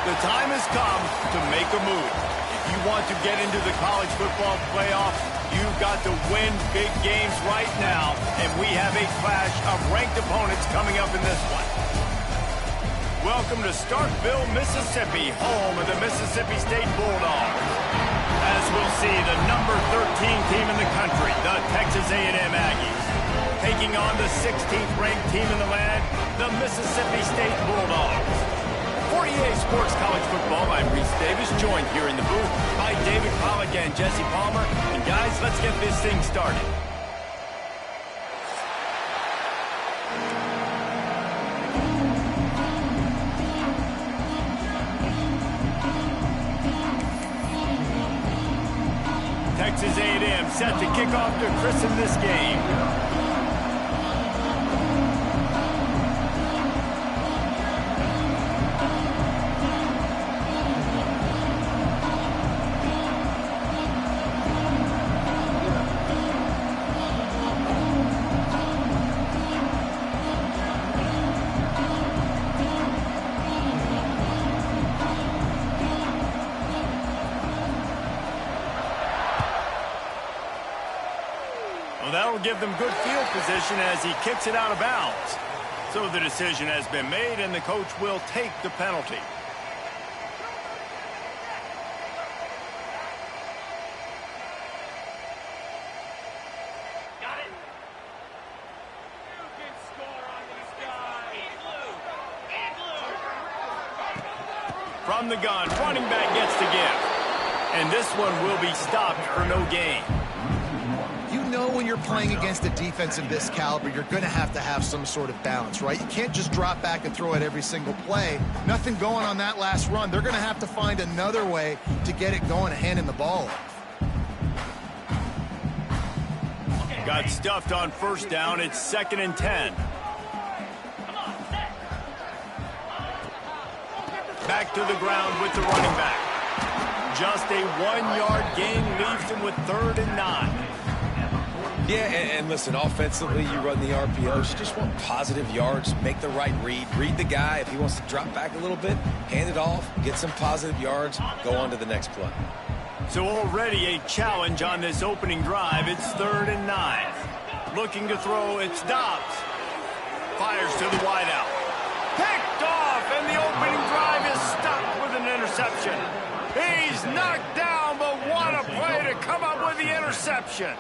The time has come to make a move. If you want to get into the college football playoff, you've got to win big games right now, and we have a clash of ranked opponents coming up in this one. Welcome to Starkville, Mississippi, home of the Mississippi State Bulldogs. As we'll see, the number 13 team in the country, the Texas A&M Aggies, taking on the 16th ranked team in the land, the Mississippi State Bulldogs. For EA Sports College Football, I'm Reese Davis, joined here in the booth by David Pollack and Jesse Palmer. And guys, let's get this thing started. Texas A&M set to kick off to christen this game. That'll give them good field position as he kicks it out of bounds. So the decision has been made, and the coach will take the penalty. Got it. You can score on these guys. From the gun, running back gets the give. And this one will be stopped for no gain. You know when you're playing against a defense of this caliber, you're going to have some sort of balance, right? You can't just drop back and throw it every single play. Nothing going on that last run. They're going to have to find another way to get it going and handing the ball off. Got stuffed on first down. It's 2nd and 10. Back to the ground with the running back. Just a 1-yard gain leaves him with 3rd and 9. Yeah, and listen, offensively, you run the RPOs. You just want positive yards, make the right read. Read the guy. If he wants to drop back a little bit, hand it off, get some positive yards, go on to the next play. So already a challenge on this opening drive. It's 3rd and 9. Looking to throw, it's Dobbs. Fires to the wideout. Picked off, and the opening drive is stopped with an interception. He's knocked down, but what a play to come up with the interception.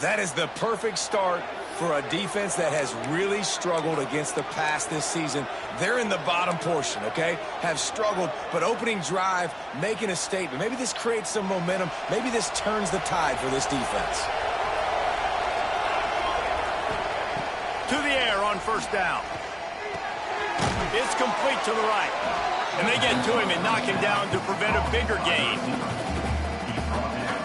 That is the perfect start for a defense that has really struggled against the pass this season. They're in the bottom portion, okay? Have struggled, but opening drive, making a statement. Maybe this creates some momentum. Maybe this turns the tide for this defense. To the air on first down. It's complete to the right. And they get to him and knock him down to prevent a bigger gain.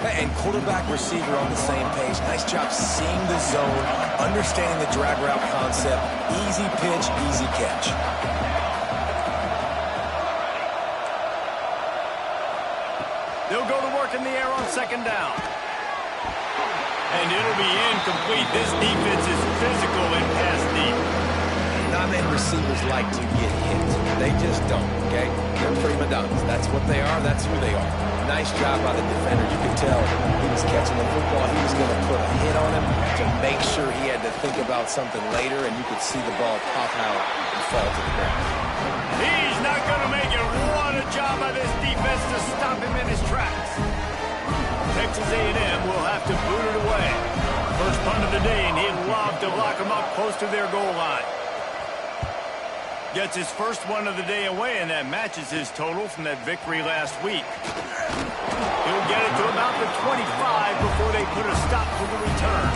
And quarterback receiver on the same page. Nice job seeing the zone, understanding the drag route concept. Easy pitch, easy catch. They'll go to work in the air on 2nd down. And it'll be incomplete. This defense is physical and pass deep. Non-man receivers like to get hit. They just don't, okay? They're prima donnas. That's what they are. That's who they are. Nice job by the defender. You could tell he was catching the football. He was going to put a hit on him to make sure he had to think about something later, and you could see the ball pop out and fall to the ground. He's not going to make it. What a job by this defense to stop him in his tracks. Texas A&M will have to boot it away. First punt of the day, and he'd love to lock him up close to their goal line. Gets his first one of the day away, and that matches his total from that victory last week. He'll get it to about the 25 before they put a stop to the return.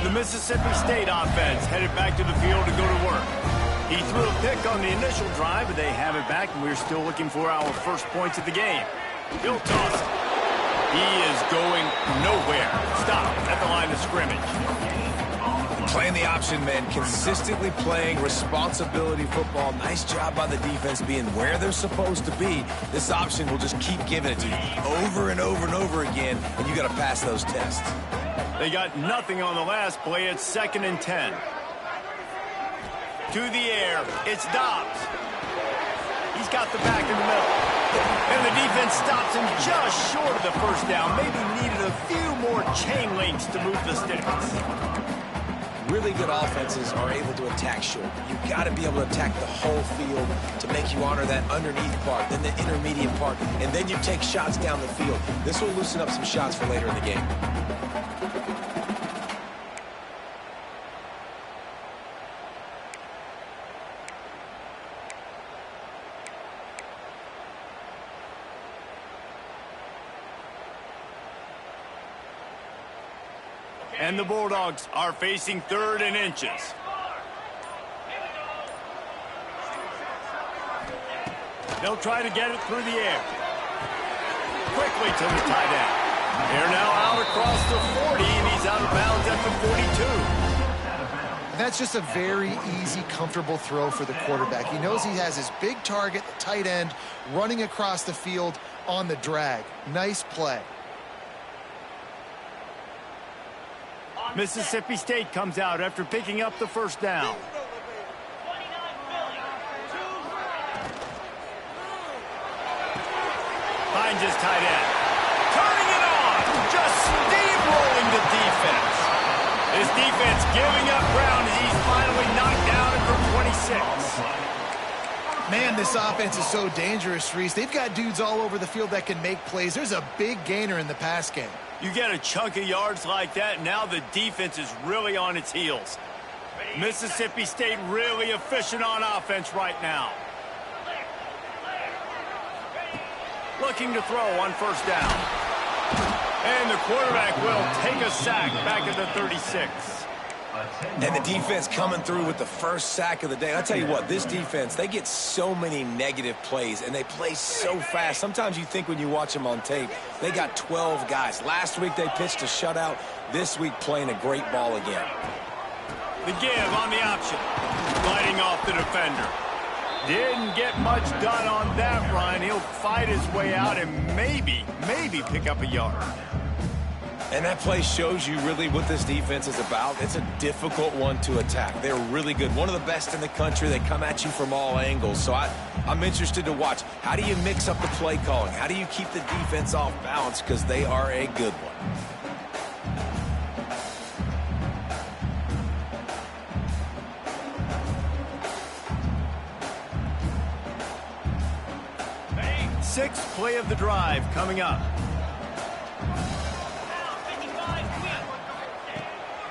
The Mississippi State offense headed back to the field to go to work. He threw a pick on the initial drive, but they have it back, and we're still looking for our first points of the game. He'll toss it. He is going nowhere. Stop at the line of scrimmage. Playing the option, man. Consistently playing responsibility football. Nice job by the defense being where they're supposed to be. This option will just keep giving it to you over and over and over again, and you got to pass those tests. They got nothing on the last play. It's 2nd and 10. To the air, it's Dobbs. He's got the back in the middle. And the defense stops him just short of the first down. Maybe needed a few more chain links to move the sticks. Really good offenses are able to attack short. You've got to be able to attack the whole field to make you honor that underneath part, then the intermediate part, and then you take shots down the field. This will loosen up some shots for later in the game. And the Bulldogs are facing 3rd and inches. They'll try to get it through the air. Quickly to the tight end. They're now out across the 40, and he's out of bounds at the 42. That's just a very easy, comfortable throw for the quarterback. He knows he has his big target, the tight end, running across the field on the drag. Nice play. Mississippi State comes out after picking up the first down. Finds his tight end. Turning it on. Just steamrolling the defense. This defense giving up ground as he's finally knocked down at the 26. Man, this offense is so dangerous, Reese. They've got dudes all over the field that can make plays. There's a big gainer in the pass game. You get a chunk of yards like that, now the defense is really on its heels. Mississippi State really efficient on offense right now. Looking to throw on first down. And the quarterback will take a sack back at the 36. And the defense coming through with the first sack of the day. I'll tell you what, this defense, they get so many negative plays, and they play so fast. Sometimes you think when you watch them on tape, they got 12 guys. Last week they pitched a shutout. This week playing a great ball again. The give on the option. Gliding off the defender. Didn't get much done on that run. He'll fight his way out and maybe pick up a yard. And that play shows you really what this defense is about. It's a difficult one to attack. They're really good. One of the best in the country. They come at you from all angles. So I'm interested to watch. How do you mix up the play calling? How do you keep the defense off balance? Because they are a good one. Sixth play of the drive coming up.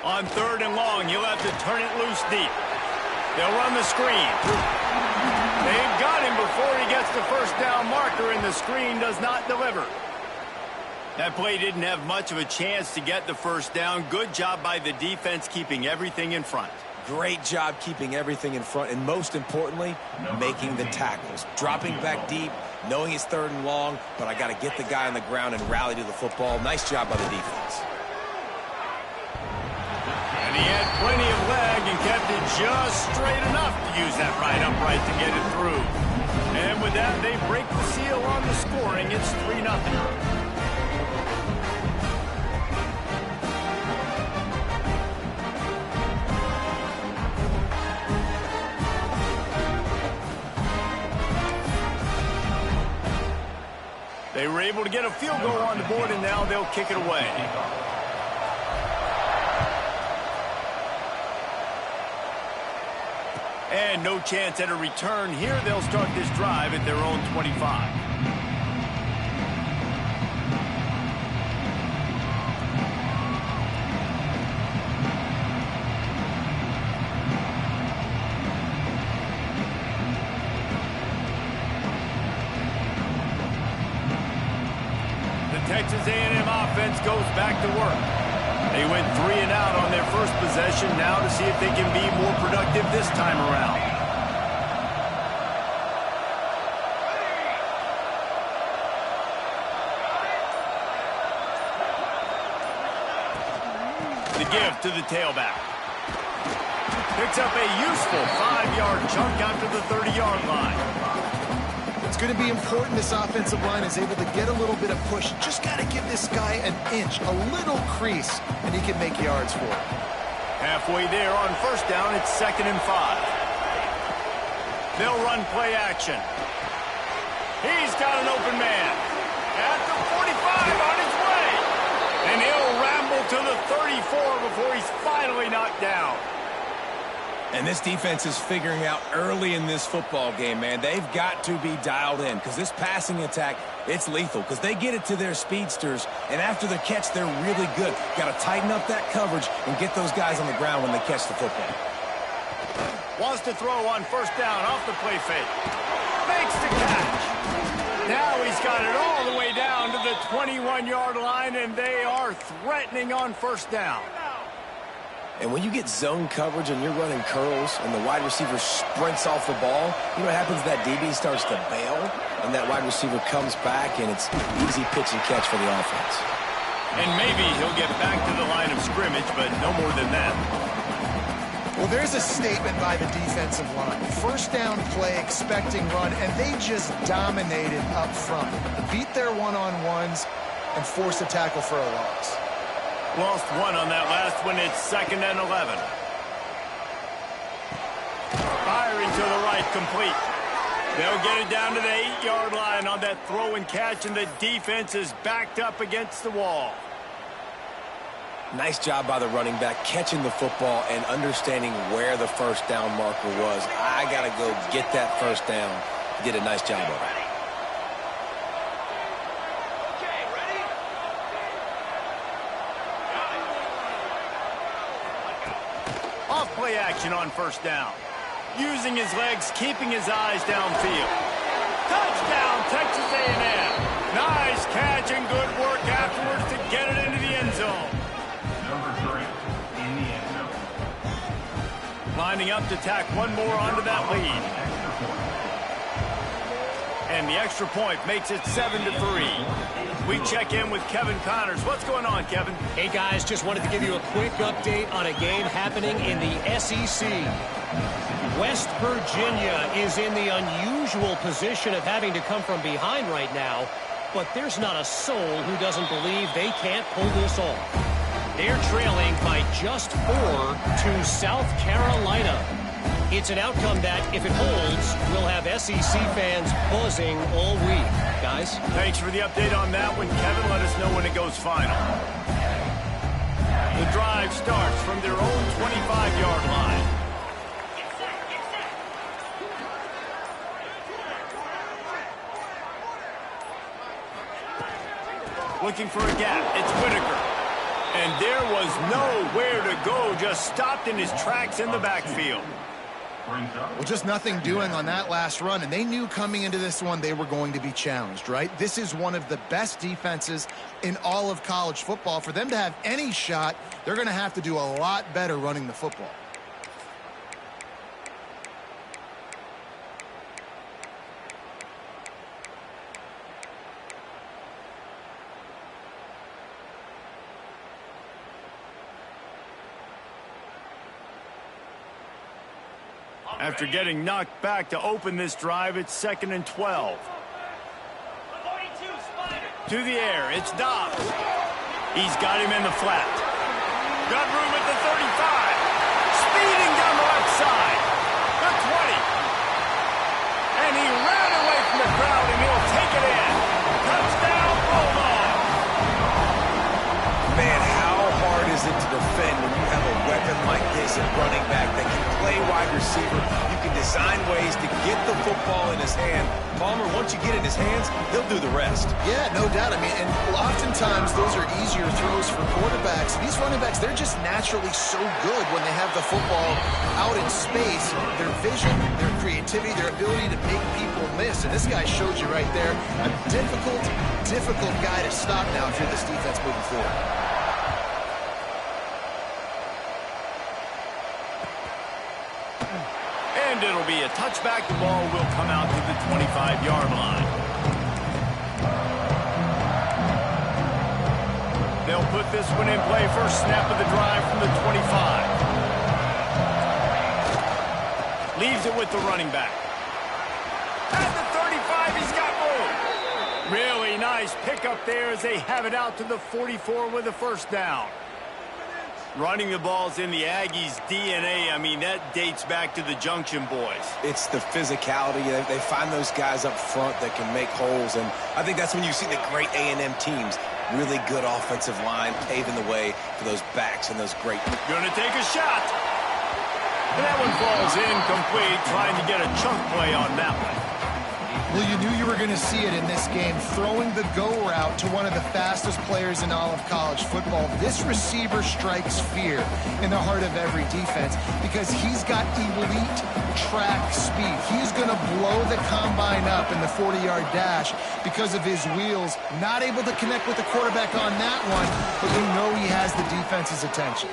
On third and long, you'll have to turn it loose deep. They'll run the screen. They've got him before he gets the first down marker, and the screen does not deliver. That play didn't have much of a chance to get the first down. Good job by the defense keeping everything in front. Great job keeping everything in front, and most importantly, making the tackles. Dropping back deep, knowing it's third and long, but I got to get the guy on the ground and rally to the football. Nice job by the defense. And he had plenty of leg and kept it just straight enough to use that right upright to get it through. And with that, they break the seal on the scoring. It's 3-0. They were able to get a field goal on the board, and now they'll kick it away. And no chance at a return here. They'll start this drive at their own 25. Texas A&M offense goes back to work. They went 3 and out on their first possession, now to see if they can be more productive this time around. The give to the tailback. Picks up a useful 5-yard chunk out to the 30-yard line. It's going to be important this offensive line is able to get a little bit of push. Just got to give this guy an inch, a little crease, and he can make yards for it. Halfway there on first down, it's 2nd and 5. They'll run play action. He's got an open man. At the 45 on his way. And he'll ramble to the 34 before he's finally knocked down. And this defense is figuring out early in this football game, man. They've got to be dialed in because this passing attack, it's lethal because they get it to their speedsters, and after the catch, they're really good. Got to tighten up that coverage and get those guys on the ground when they catch the football. Wants to throw on first down off the play fake. Makes the catch. Now he's got it all the way down to the 21-yard line, and they are threatening on first down. And when you get zone coverage and you're running curls and the wide receiver sprints off the ball, you know what happens? That DB starts to bail, and that wide receiver comes back, and it's easy pitch and catch for the offense. And maybe he'll get back to the line of scrimmage, but no more than that. Well, there's a statement by the defensive line. First down play, expecting run, and they just dominated up front. Beat their one-on-ones and force a tackle for a loss. Lost one on that last one. It's 2nd and 11. Firing to the right, complete. They'll get it down to the 8-yard line on that throw and catch, and the defense is backed up against the wall. Nice job by the running back, catching the football and understanding where the first down marker was. I got to go get that first down. Did a nice job of it. off play action on first down. Using his legs, keeping his eyes downfield. Touchdown, Texas A&M. Nice catch and good work afterwards to get it into the end zone. Number 3 in the end zone. Lining up to tack one more onto that lead. And the extra point makes it 7-3. We check in with Kevin Connors. What's going on, Kevin? Hey, guys, just wanted to give you a quick update on a game happening in the SEC. West Virginia is in the unusual position of having to come from behind right now, but there's not a soul who doesn't believe they can't pull this off. They're trailing by just 4 to South Carolina. It's an outcome that, if it holds, will have SEC fans buzzing all week. Guys? Thanks for the update on that one, Kevin. Let us know when it goes final. The drive starts from their own 25-yard line. Looking for a gap. It's Whitaker. And there was nowhere to go. Just stopped in his tracks in the backfield. Well, just nothing doing on that last run, and they knew coming into this one they were going to be challenged, right? This is one of the best defenses in all of college football. For them to have any shot, they're going to have to do a lot better running the football. After getting knocked back to open this drive, it's 2nd and 12. To the air, it's Dobbs. He's got him in the flat. Got room at the 35. Speeding down the left side. The 20. And he ran away from the crowd, and he'll take it in. Touchdown, Bulldog. Man, how hard is it to defend when you have a weapon like this at running back that can play wide receiver? You can design ways to get the football in his hand. Palmer, once you get it in his hands, he'll do the rest. Yeah, no doubt. I mean, and oftentimes those are easier throws for quarterbacks. These running backs, they're just naturally so good when they have the football out in space. Their vision, their creativity, their ability to make people miss. And this guy showed you right there a difficult guy to stop now if you're this defense moving forward. And it'll be a touchback. The ball will come out to the 25-yard line. They'll put this one in play. First snap of the drive from the 25. Leaves it with the running back. At the 35, he's got room. Really nice pickup there as they have it out to the 44 with a first down. Running the ball's in the Aggies' DNA. I mean, that dates back to the Junction boys. It's the physicality. They find those guys up front that can make holes, and I think that's when you see the great A&M teams. Really good offensive line, paving the way for those backs and those great... Gonna take a shot. And that one falls incomplete, trying to get a chunk play on that one. Well, you knew you were going to see it in this game, throwing the go route to one of the fastest players in all of college football. This receiver strikes fear in the heart of every defense because he's got elite track speed. He's going to blow the combine up in the 40-yard dash because of his wheels. Not able to connect with the quarterback on that one, but you know he has the defense's attention.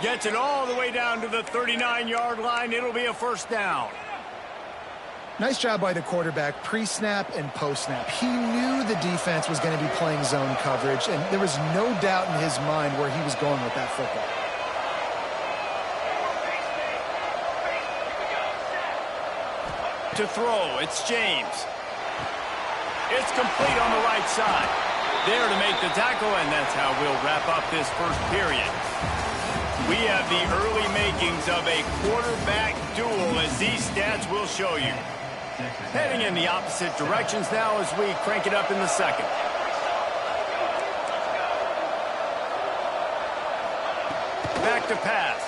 Gets it all the way down to the 39-yard line. It'll be a first down. Nice job by the quarterback, pre-snap and post-snap. He knew the defense was going to be playing zone coverage, and there was no doubt in his mind where he was going with that football. To throw, it's James. It's complete on the right side. There to make the tackle, and that's how we'll wrap up this first period. We have the early makings of a quarterback duel, as these stats will show you. Heading in the opposite directions now as we crank it up in the second. Back to pass.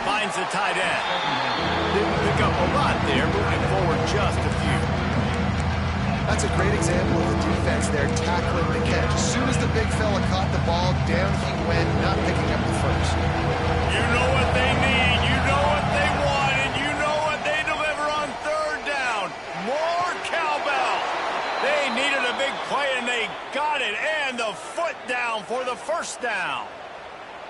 Finds the tight end. Didn't pick up a lot there, moving forward just a few. That's a great example of the defense there tackling the catch. As soon as the big fella caught the ball, down he went, not picking up the first. You know what they the foot down for the first down.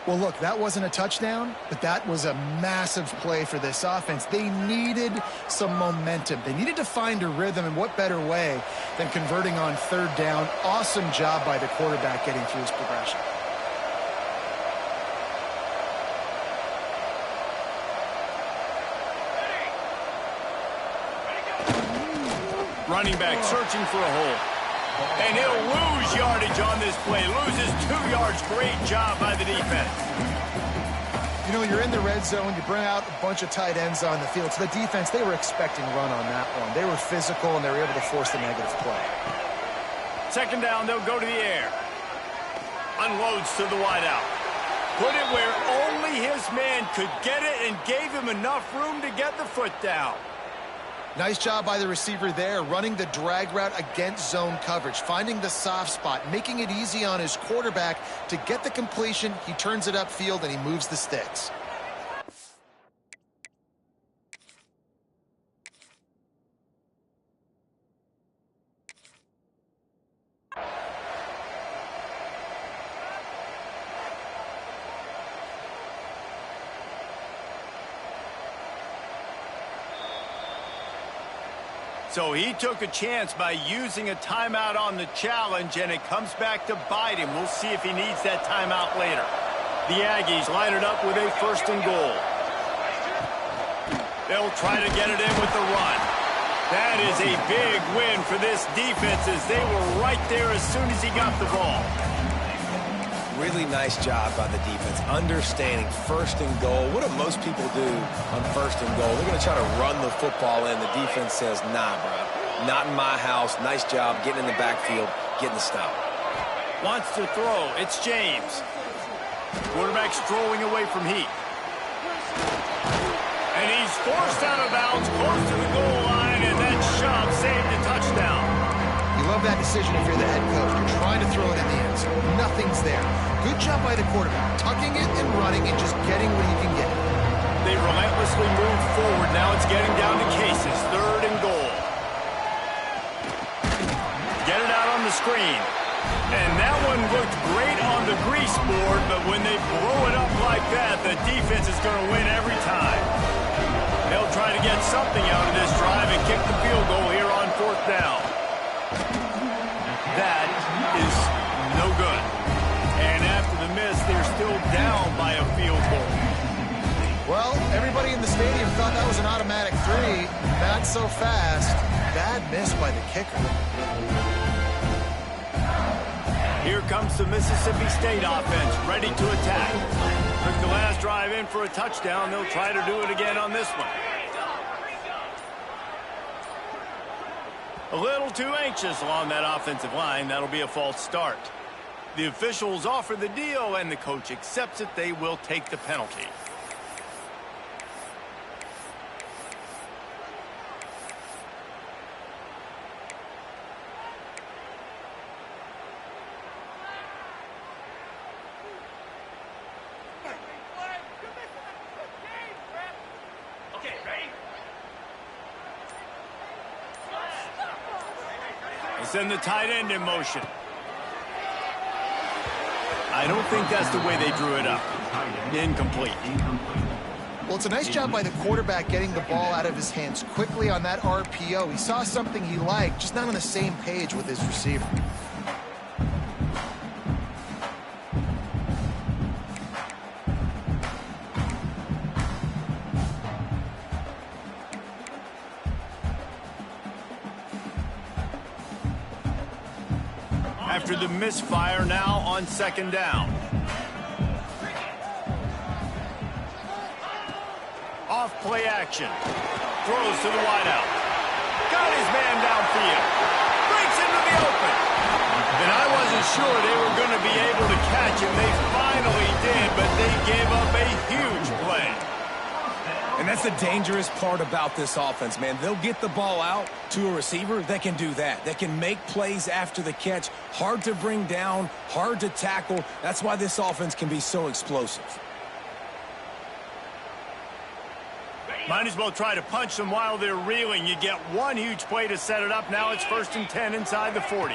Well, look, that wasn't a touchdown, but that was a massive play for this offense. They needed some momentum. They needed to find a rhythm, and what better way than converting on third down. Awesome job by the quarterback getting through his progression. Running back searching for a hole. And he'll lose yardage on this play. Loses 2 yards. Great job by the defense. You know, you're in the red zone. You bring out a bunch of tight ends on the field. So the defense, they were expecting run on that one. They were physical, and they were able to force the negative play. Second down, they'll go to the air. Unloads to the wideout. Put it where only his man could get it and gave him enough room to get the foot down. Nice job by the receiver there, running the drag route against zone coverage, finding the soft spot, making it easy on his quarterback to get the completion. He turns it upfield, and he moves the sticks. So he took a chance by using a timeout on the challenge, and it comes back to bite him. We'll see if he needs that timeout later. The Aggies line it up with a 1st and goal. They'll try to get it in with the run. That is a big win for this defense, as they were right there as soon as he got the ball. Really nice job by the defense, understanding 1st and goal. What do most people do on 1st and goal? They're going to try to run the football in. The defense says, nah, bro, not in my house. Nice job getting in the backfield, getting the stop. Wants to throw. It's James. Quarterback strolling away from Heath. And he's forced out of bounds close to the goal line, and that shove saved a touchdown. You love that decision if you're the head coach. You're trying to throw it in the end zone. Nothing's there. Good job by the quarterback, tucking it and running and just getting what he can get. They relentlessly move forward. Now it's getting down to cases. 3rd and goal. Get it out on the screen. And that one looked great on the grease board, but when they blow it up like that, the defense is going to win every time. They'll try to get something out of this drive and kick the field goal here on 4th down. That is no good. And after the miss, they're still down by a field goal. Well, everybody in the stadium thought that was an automatic 3. Not so fast. Bad miss by the kicker. Here comes the Mississippi State offense, ready to attack. Took the last drive in for a touchdown. They'll try to do it again on this one. A little too anxious along that offensive line. That'll be a false start. The officials offer the deal, and the coach accepts it. They will take the penalty. Send the tight end in motion. I don't think that's the way they drew it up. Incomplete. Well, it's a nice job by the quarterback getting the ball out of his hands quickly on that RPO. He saw something he liked, just not on the same page with his receiver. After the misfire, now on 2nd down. Off play action. Throws to the wideout. Got his man downfield. Breaks into the open. And I wasn't sure they were going to be able to catch him. They finally did, but they gave up a huge play. And that's the dangerous part about this offense, man. They'll get the ball out to a receiver that can do that. That can make plays after the catch. Hard to bring down, hard to tackle. That's why this offense can be so explosive. Might as well try to punch them while they're reeling. You get one huge play to set it up. Now it's 1st and 10 inside the 40.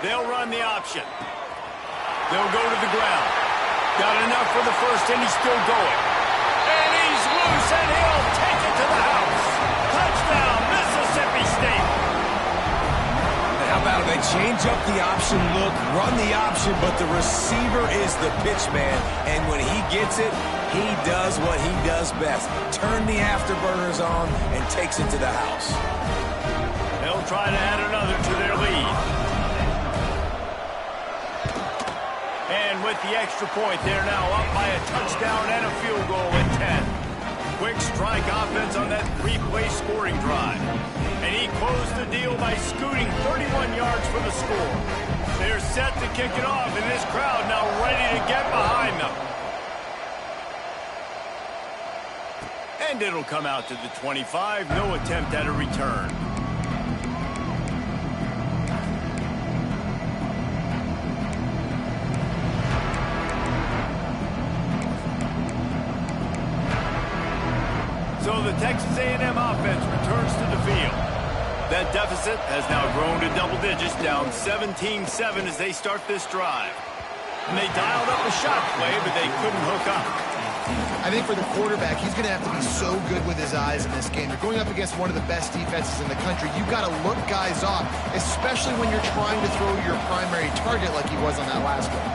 They'll run the option. They'll go to the ground. Got enough for the first, and he's still going. And he's loose, and he'll take it to the house. Touchdown, Mississippi State. And how about they change up the option look, run the option, but the receiver is the pitch man. And when he gets it, he does what he does best. Turn the afterburners on and takes it to the house. They'll try to add another to their lead. And with the extra point, they're now up by a touchdown and a field goal at 10. Quick strike offense on that three-play scoring drive. And he closed the deal by scooting 31 yards for the score. They're set to kick it off, and this crowd now ready to get behind them. And it'll come out to the 25. No attempt at a return. So the Texas A&M offense returns to the field. That deficit has now grown to double digits, down 17-7 as they start this drive. And they dialed up a shot play, but they couldn't hook up. I think for the quarterback, he's going to have to be so good with his eyes in this game. You're going up against one of the best defenses in the country. You've got to look guys off, especially when you're trying to throw your primary target like he was on that last one.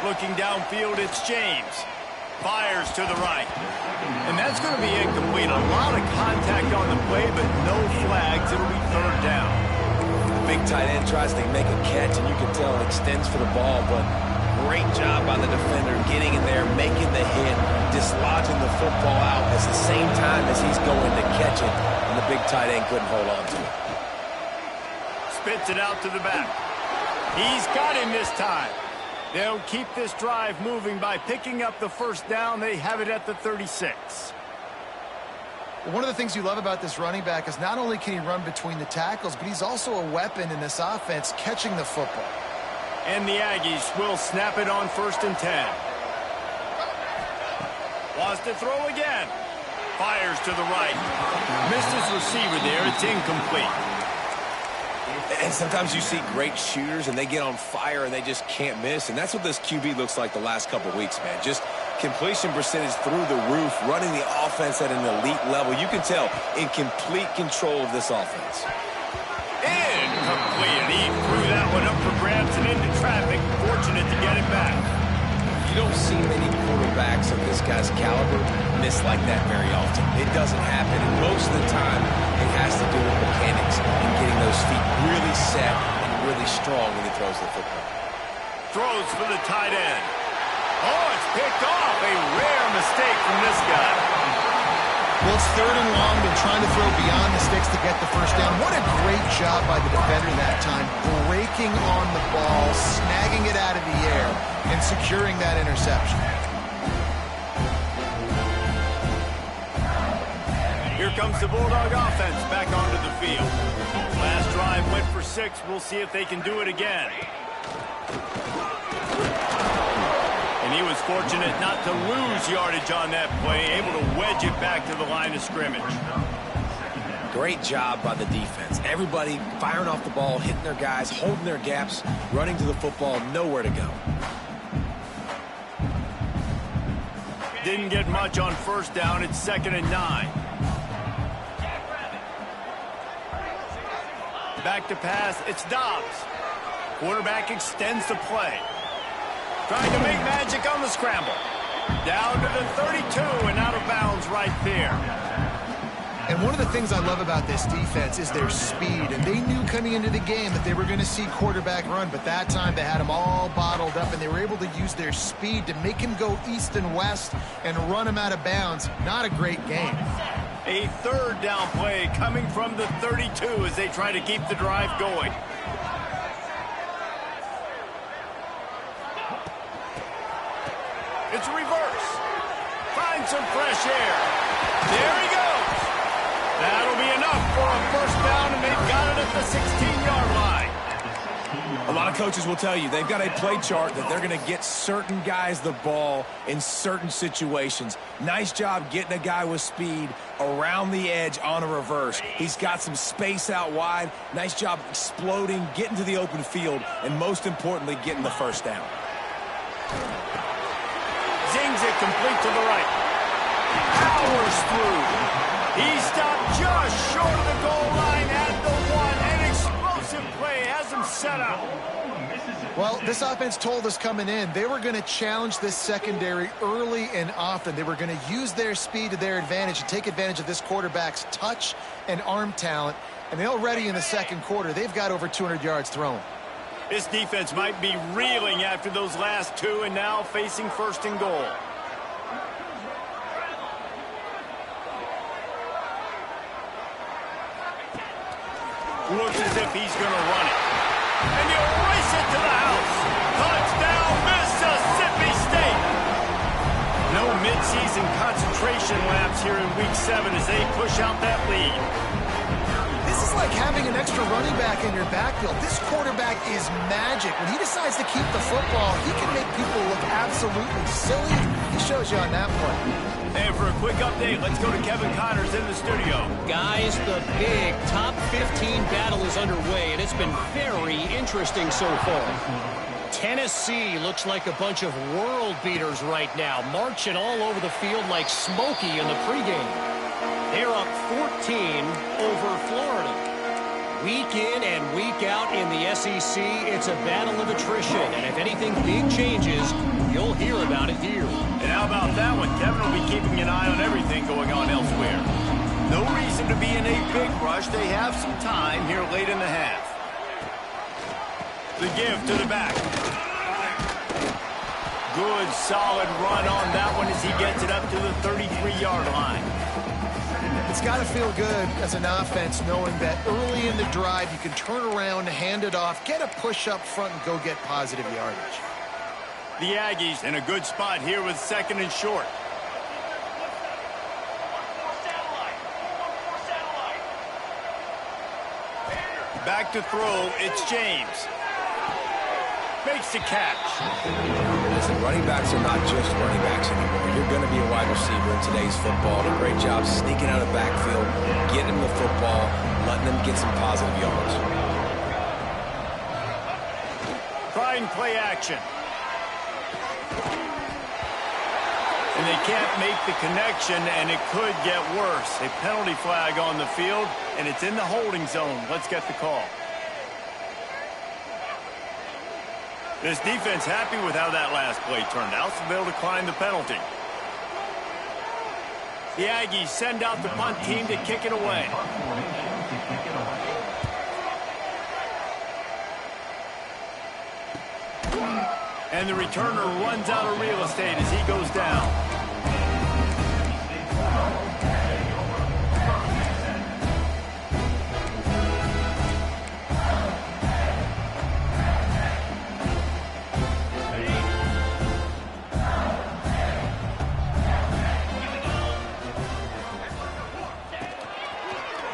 Looking downfield, it's James. Fires to the right. And that's going to be incomplete. A lot of contact on the play, but no flags. It'll be third down. Big tight end tries to make a catch, and you can tell it extends for the ball, but great job by the defender getting in there, making the hit, dislodging the football out at the same time as he's going to catch it, and the big tight end couldn't hold on to it. Spits it out to the back. He's got him this time. They'll keep this drive moving by picking up the first down. They have it at the 36. One of the things you love about this running back is not only can he run between the tackles, but he's also a weapon in this offense catching the football. And the Aggies will snap it on 1st and 10. Wants to throw again. Fires to the right. Missed his receiver there. It's incomplete. And sometimes you see great shooters, and they get on fire, and they just can't miss. And that's what this QB looks like the last couple weeks, man. Just completion percentage through the roof, running the offense at an elite level. You can tell in complete control of this offense. Incomplete. He threw that one up for grabs and into traffic. Fortunate to get it back. You don't see many quarterbacks of this guy's caliber miss like that very often. It doesn't happen, and most of the time it has to do with mechanics and getting those feet really set and really strong when he throws the football. Throws for the tight end. Oh, it's picked off. A rare mistake from this guy. Well, it's 3rd and long. They're trying to throw beyond the sticks to get the first down. What a great job by the defender that time, breaking on the ball, snagging it out of the air, and securing that interception. Here comes the Bulldog offense back onto the field. Last drive went for 6. We'll see if they can do it again. And he was fortunate not to lose yardage on that play, able to wedge it back to the line of scrimmage. Great job by the defense. Everybody firing off the ball, hitting their guys, holding their gaps, running to the football, nowhere to go. Didn't get much on 1st down. It's 2nd and 9. Back to pass. It's Dobbs. Quarterback extends the play. Trying to make magic on the scramble. Down to the 32 and out of bounds right there. And one of the things I love about this defense is their speed. And they knew coming into the game that they were going to see quarterback run. But that time they had him all bottled up, and they were able to use their speed to make him go east and west and run him out of bounds. Not a great game. A 3rd down play coming from the 32 as they try to keep the drive going. It's reverse. Find some fresh air. There he goes. That'll be enough for a 1st down, and they've got it at the 16-yard line. A lot lot of coaches will tell you they've got a play chart that they're going to get certain guys the ball in certain situations. Nice job getting a guy with speed around the edge on a reverse. He's got some space out wide. Nice job exploding, getting to the open field, and most importantly, getting the first down. Zings it complete to the right. Powers through. He stopped just short of the goal line at the one. An explosive play has him set up. Well, this offense told us coming in they were going to challenge this secondary early and often. They were going to use their speed to their advantage and take advantage of this quarterback's touch and arm talent. And already in the second quarter, they've got over 200 yards thrown. This defense might be reeling after those last two and now facing first and goal. Looks as if he's going to run it. And you race it to the house. Touchdown, Mississippi State. No midseason concentration laps here in Week 7 as they push out that lead. This is like having an extra running back in your backfield. This quarterback is magic. When he decides to keep the football, he can make people look absolutely silly. He shows you on that play. And for a quick update, let's go to Kevin Connors in the studio. Guys, the big top 15 battle is underway, and it's been very interesting so far. Tennessee looks like a bunch of world beaters right now, marching all over the field like Smokey in the pregame. They're up 14 over Florida. Week in and week out in the SEC, it's a battle of attrition, and if anything big changes, you'll hear about it here. And how about that one? Kevin will be keeping an eye on everything going on elsewhere. No reason to be in a big rush. They have some time here late in the half. The give to the back. Good, solid run on that one as he gets it up to the 33-yard line. It's got to feel good as an offense knowing that early in the drive you can turn around, hand it off, get a push up front, and go get positive yardage. The Aggies in a good spot here with second and short. Back to throw, it's James. Makes the catch. Listen, running backs are not just running backs anymore. You're going to be a wide receiver in today's football. A great job sneaking out of the backfield, getting them the football, letting them get some positive yards. Trying play action. And they can't make the connection, and it could get worse. A penalty flag on the field, and it's in the holding zone. Let's get the call. This defense happy with how that last play turned out, so they'll decline the penalty. The Aggies send out the punt team to kick it away. And the returner runs out of real estate as he goes down.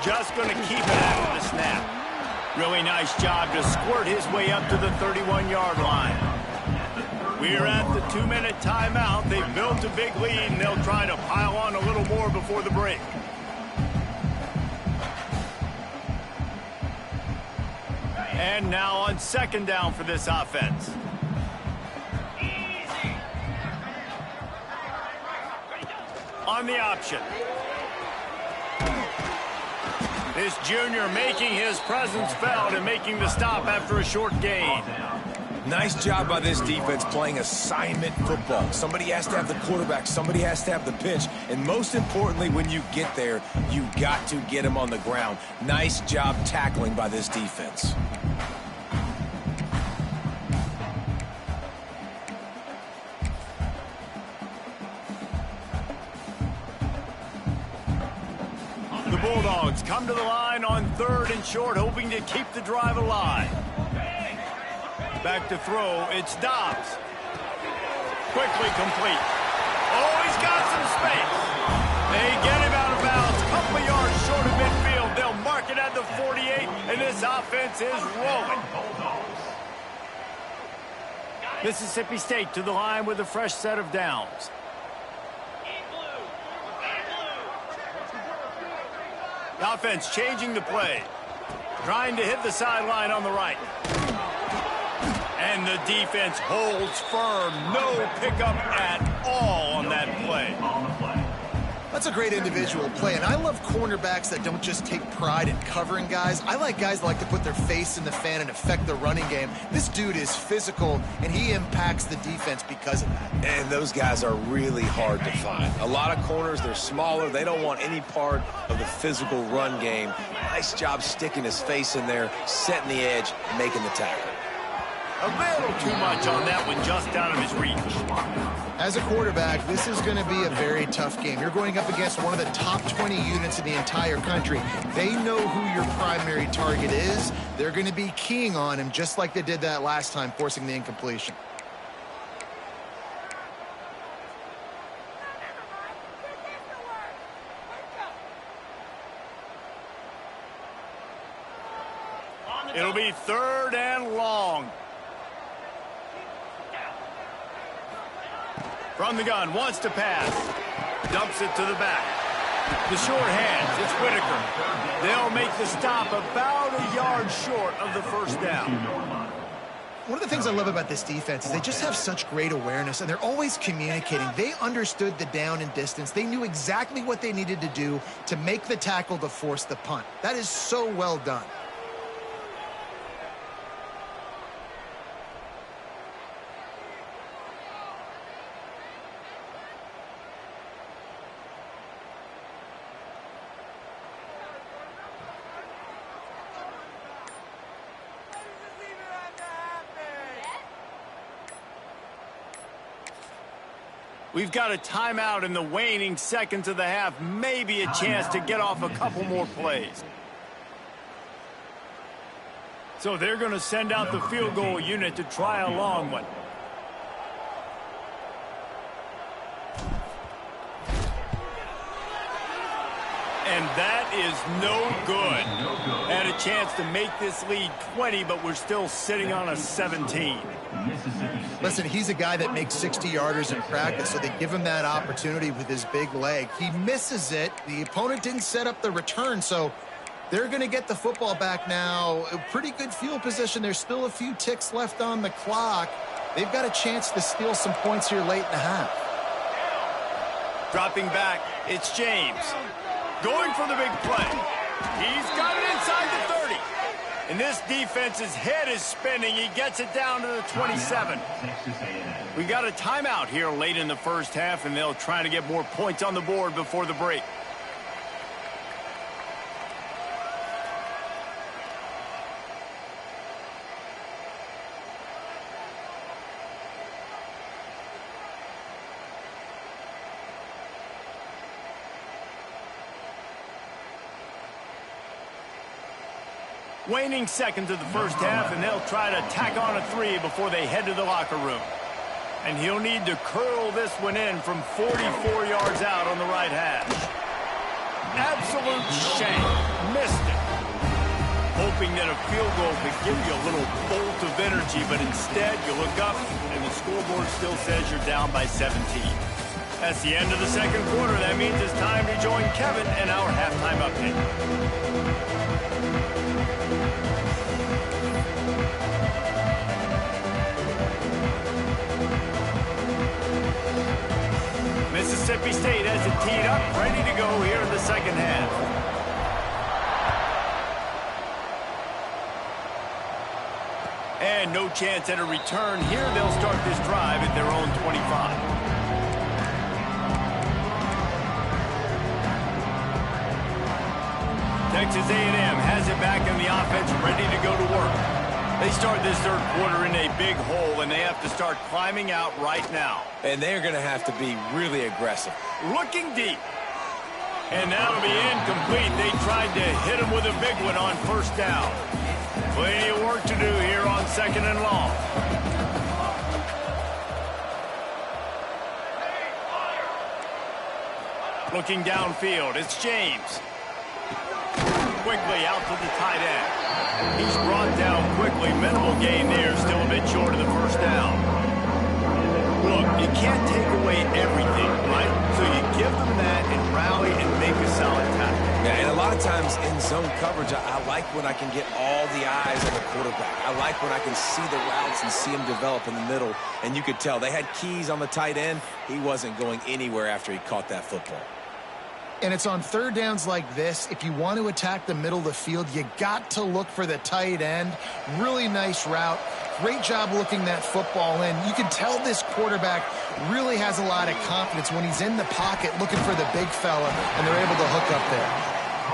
Just going to keep it after the snap. Really nice job to squirt his way up to the 31-yard line. We're at the 2-minute timeout. They've built a big lead, and they'll try to pile on a little more before the break. And now on second down for this offense. On the option. This junior making his presence felt and making the stop after a short gain. Nice job by this defense playing assignment football. Somebody has to have the quarterback. Somebody has to have the pitch. And most importantly, when you get there, you got to get him on the ground. Nice job tackling by this defense. The Bulldogs come to the line on third and short, hoping to keep the drive alive. Back to throw, it's Dobbs. Quickly complete. Oh, he's got some space. They get him out of bounds, couple of yards short of midfield. They'll mark it at the 48, and this offense is rolling. Mississippi State to the line with a fresh set of downs. The offense changing the play. Trying to hit the sideline on the right. And the defense holds firm. No pickup at all on that play. That's a great individual play, and I love cornerbacks that don't just take pride in covering guys. I like guys that like to put their face in the fan and affect the running game. This dude is physical, and he impacts the defense because of that. And those guys are really hard to find. A lot of corners, they're smaller. They don't want any part of the physical run game. Nice job sticking his face in there, setting the edge, making the tackle. A little too much on that one, just out of his reach. As a quarterback, this is going to be a very tough game. You're going up against one of the top 20 units in the entire country. They know who your primary target is. They're going to be keying on him just like they did that last time, forcing the incompletion. It'll be 3rd and long. From the gun, wants to pass. Dumps it to the back. The short hands, it's Whitaker. They'll make the stop about a yard short of the first down. One of the things I love about this defense is they just have such great awareness, and they're always communicating. They understood the down and distance. They knew exactly what they needed to do to make the tackle to force the punt. That is so well done. We've got a timeout in the waning seconds of the half. Maybe a chance to get off a couple more plays. So they're going to send out the field goal unit to try a long one. And that is no good. Had a chance to make this lead 20, but we're still sitting on a 17. Listen, he's a guy that makes 60-yarders in practice, so they give him that opportunity with his big leg. He misses it. The opponent didn't set up the return, so they're going to get the football back now. A pretty good field position. There's still a few ticks left on the clock. They've got a chance to steal some points here late in the half. Dropping back, it's James. Going for the big play. He's got it inside the 30. And this defense's head is spinning. He gets it down to the 27. We got a timeout here late in the first half, and they'll try to get more points on the board before the break. Waning seconds of the first half, and they'll try to tack on a 3 before they head to the locker room. And he'll need to curl this one in from 44 yards out on the right hash. Absolute shame. Missed it. Hoping that a field goal could give you a little bolt of energy, but instead you look up and the scoreboard still says you're down by 17. That's the end of the second quarter. That means it's time to join Kevin and our halftime update. Mississippi State has it teed up, ready to go here in the second half. And no chance at a return here. They'll start this drive at their own 25. Texas A&M has it back in the offense, ready to go to work. They start this third quarter in a big hole, and they have to start climbing out right now. And they're going to have to be really aggressive. Looking deep. And that'll be incomplete. They tried to hit him with a big one on first down. Plenty of work to do here on second and long. Looking downfield, it's James. Quickly out to the tight end. He's brought down quickly. Minimal gain there, still a bit short of the first down. Look, you can't take away everything, right? So you give them that and rally and make a solid tackle. Yeah, and a lot of times in zone coverage, I like when I can get all the eyes on the quarterback. I like when I can see the routes and see them develop in the middle. And you could tell they had keys on the tight end. He wasn't going anywhere after he caught that football. And it's on third downs like this. If you want to attack the middle of the field, you got to look for the tight end. Really nice route. Great job looking that football in. You can tell this quarterback really has a lot of confidence when he's in the pocket looking for the big fella, and they're able to hook up there.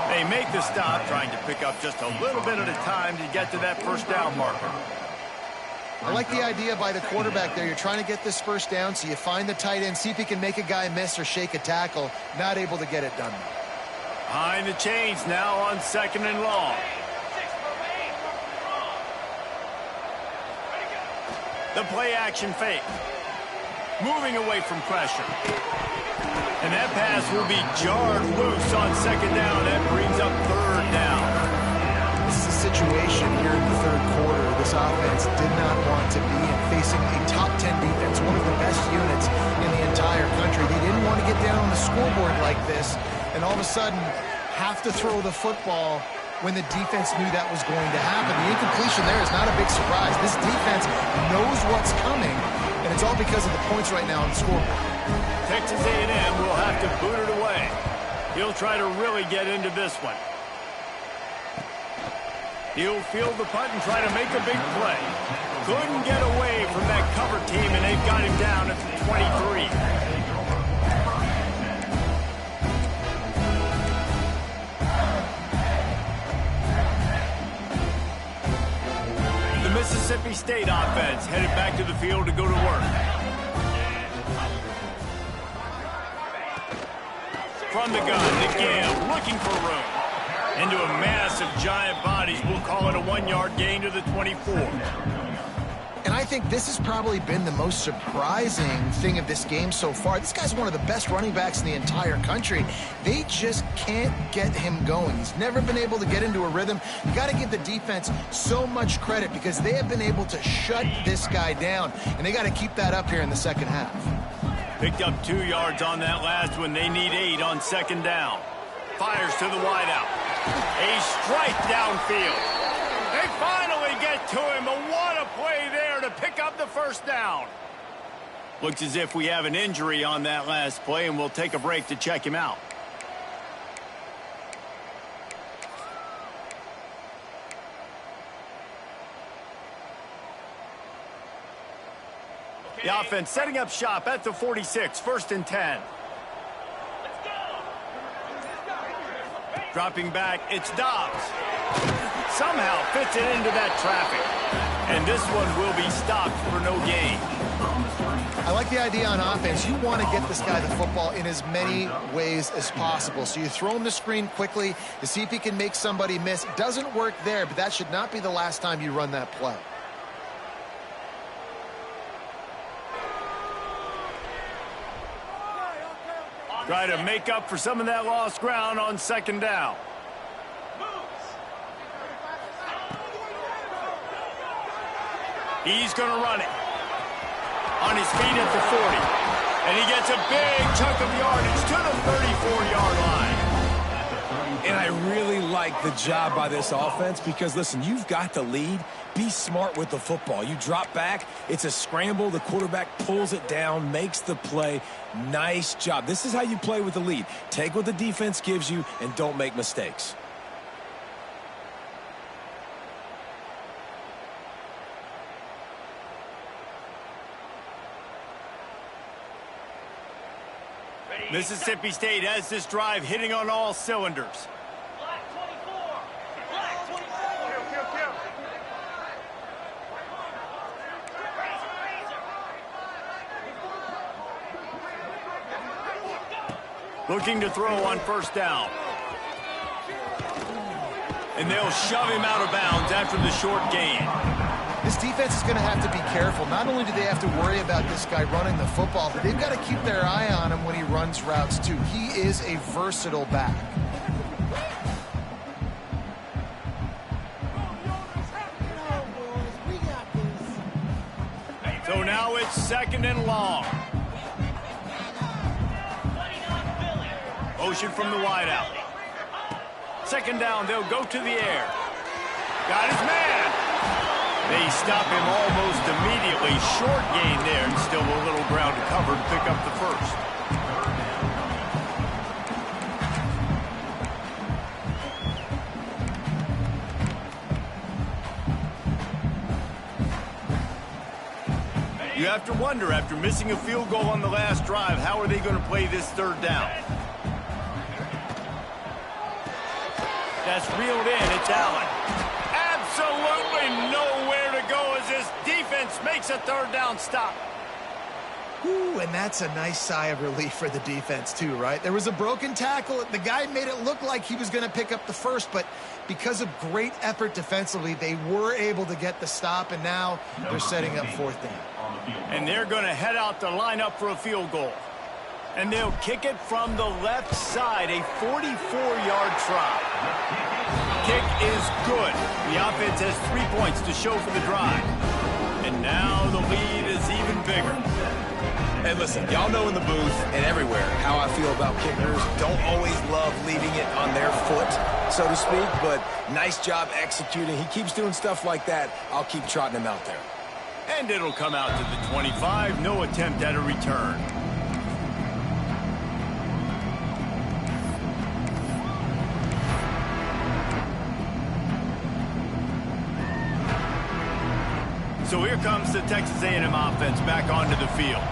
They make the stop, trying to pick up just a little bit at a time to get to that first down marker. I like the idea by the quarterback there. You're trying to get this first down, so you find the tight end, see if he can make a guy miss or shake a tackle. Not able to get it done. Behind the chains now on second and long. The play action fake. Moving away from pressure. And that pass will be jarred loose on second down. That brings up third down. This is a situation here in the third quarter. This offense did not want to be in, facing a top 10 defense, one of the best units in the entire country. They didn't want to get down on the scoreboard like this, and all of a sudden have to throw the football when the defense knew that was going to happen. The incompletion there is not a big surprise. This defense knows what's coming, and it's all because of the points right now on the scoreboard. Texas A&M will have to boot it away. He'll try to really get into this one. He'll field the punt and try to make a big play. Couldn't get away from that cover team, and they've got him down at the 23. The Mississippi State offense headed back to the field to go to work. From the gun, McGill looking for room. Into a mass of giant bodies. We'll call it a 1-yard gain to the 24. And I think this has probably been the most surprising thing of this game so far. This guy's one of the best running backs in the entire country. They just can't get him going. He's never been able to get into a rhythm. You got to give the defense so much credit because they have been able to shut this guy down, and they got to keep that up here in the second half. Picked up 2 yards on that last one. They need 8 on second down. Fires to the wideout. A strike downfield. They finally get to him, but what a play there to pick up the first down. Looks as if we have an injury on that last play, and we'll take a break to check him out. The offense setting up shop at the 46, 1st and 10. Dropping back, it's Dobbs. Somehow fits it into that traffic. And this one will be stopped for no gain. I like the idea on offense. You want to get this guy the football in as many ways as possible. So you throw him the screen quickly to see if he can make somebody miss. It doesn't work there, but that should not be the last time you run that play. Try to make up for some of that lost ground on second down. He's going to run it. On his feet at the 40. And he gets a big chunk of yardage to the 34-yard line. And I really like the job by this offense because, listen, you've got the lead. Be smart with the football. You drop back, it's a scramble. The quarterback pulls it down, makes the play. Nice job. This is how you play with the lead. Take what the defense gives you and don't make mistakes. Mississippi State has this drive hitting on all cylinders. Looking to throw on first down. And they'll shove him out of bounds after the short gain. This defense is going to have to be careful. Not only do they have to worry about this guy running the football, but they've got to keep their eye on him when he runs routes too. He is a versatile back. So now it's 2nd and long. Motion from the wideout. 2nd down, they'll go to the air. Got his man. They stop him almost immediately. Short gain there, and still a little ground to cover to pick up the first. You have to wonder, after missing a field goal on the last drive, how are they going to play this 3rd down? That's reeled in. It's Allen. Absolutely nowhere to go as this defense makes a 3rd down stop. Ooh, and that's a nice sigh of relief for the defense too, right? There was a broken tackle. The guy made it look like he was going to pick up the first, but because of great effort defensively, they were able to get the stop, and now they're setting up 4th down. And they're going to head out to line up for a field goal. And they'll kick it from the left side, a 44-yard try. Kick is good. The offense has 3 points to show for the drive. And now the lead is even bigger. Hey, listen, y'all know in the booth and everywhere how I feel about kickers. Don't always love leaving it on their foot, so to speak, but nice job executing. He keeps doing stuff like that. I'll keep trotting him out there. And it'll come out to the 25. No attempt at a return. So here comes the Texas A&M offense back onto the field.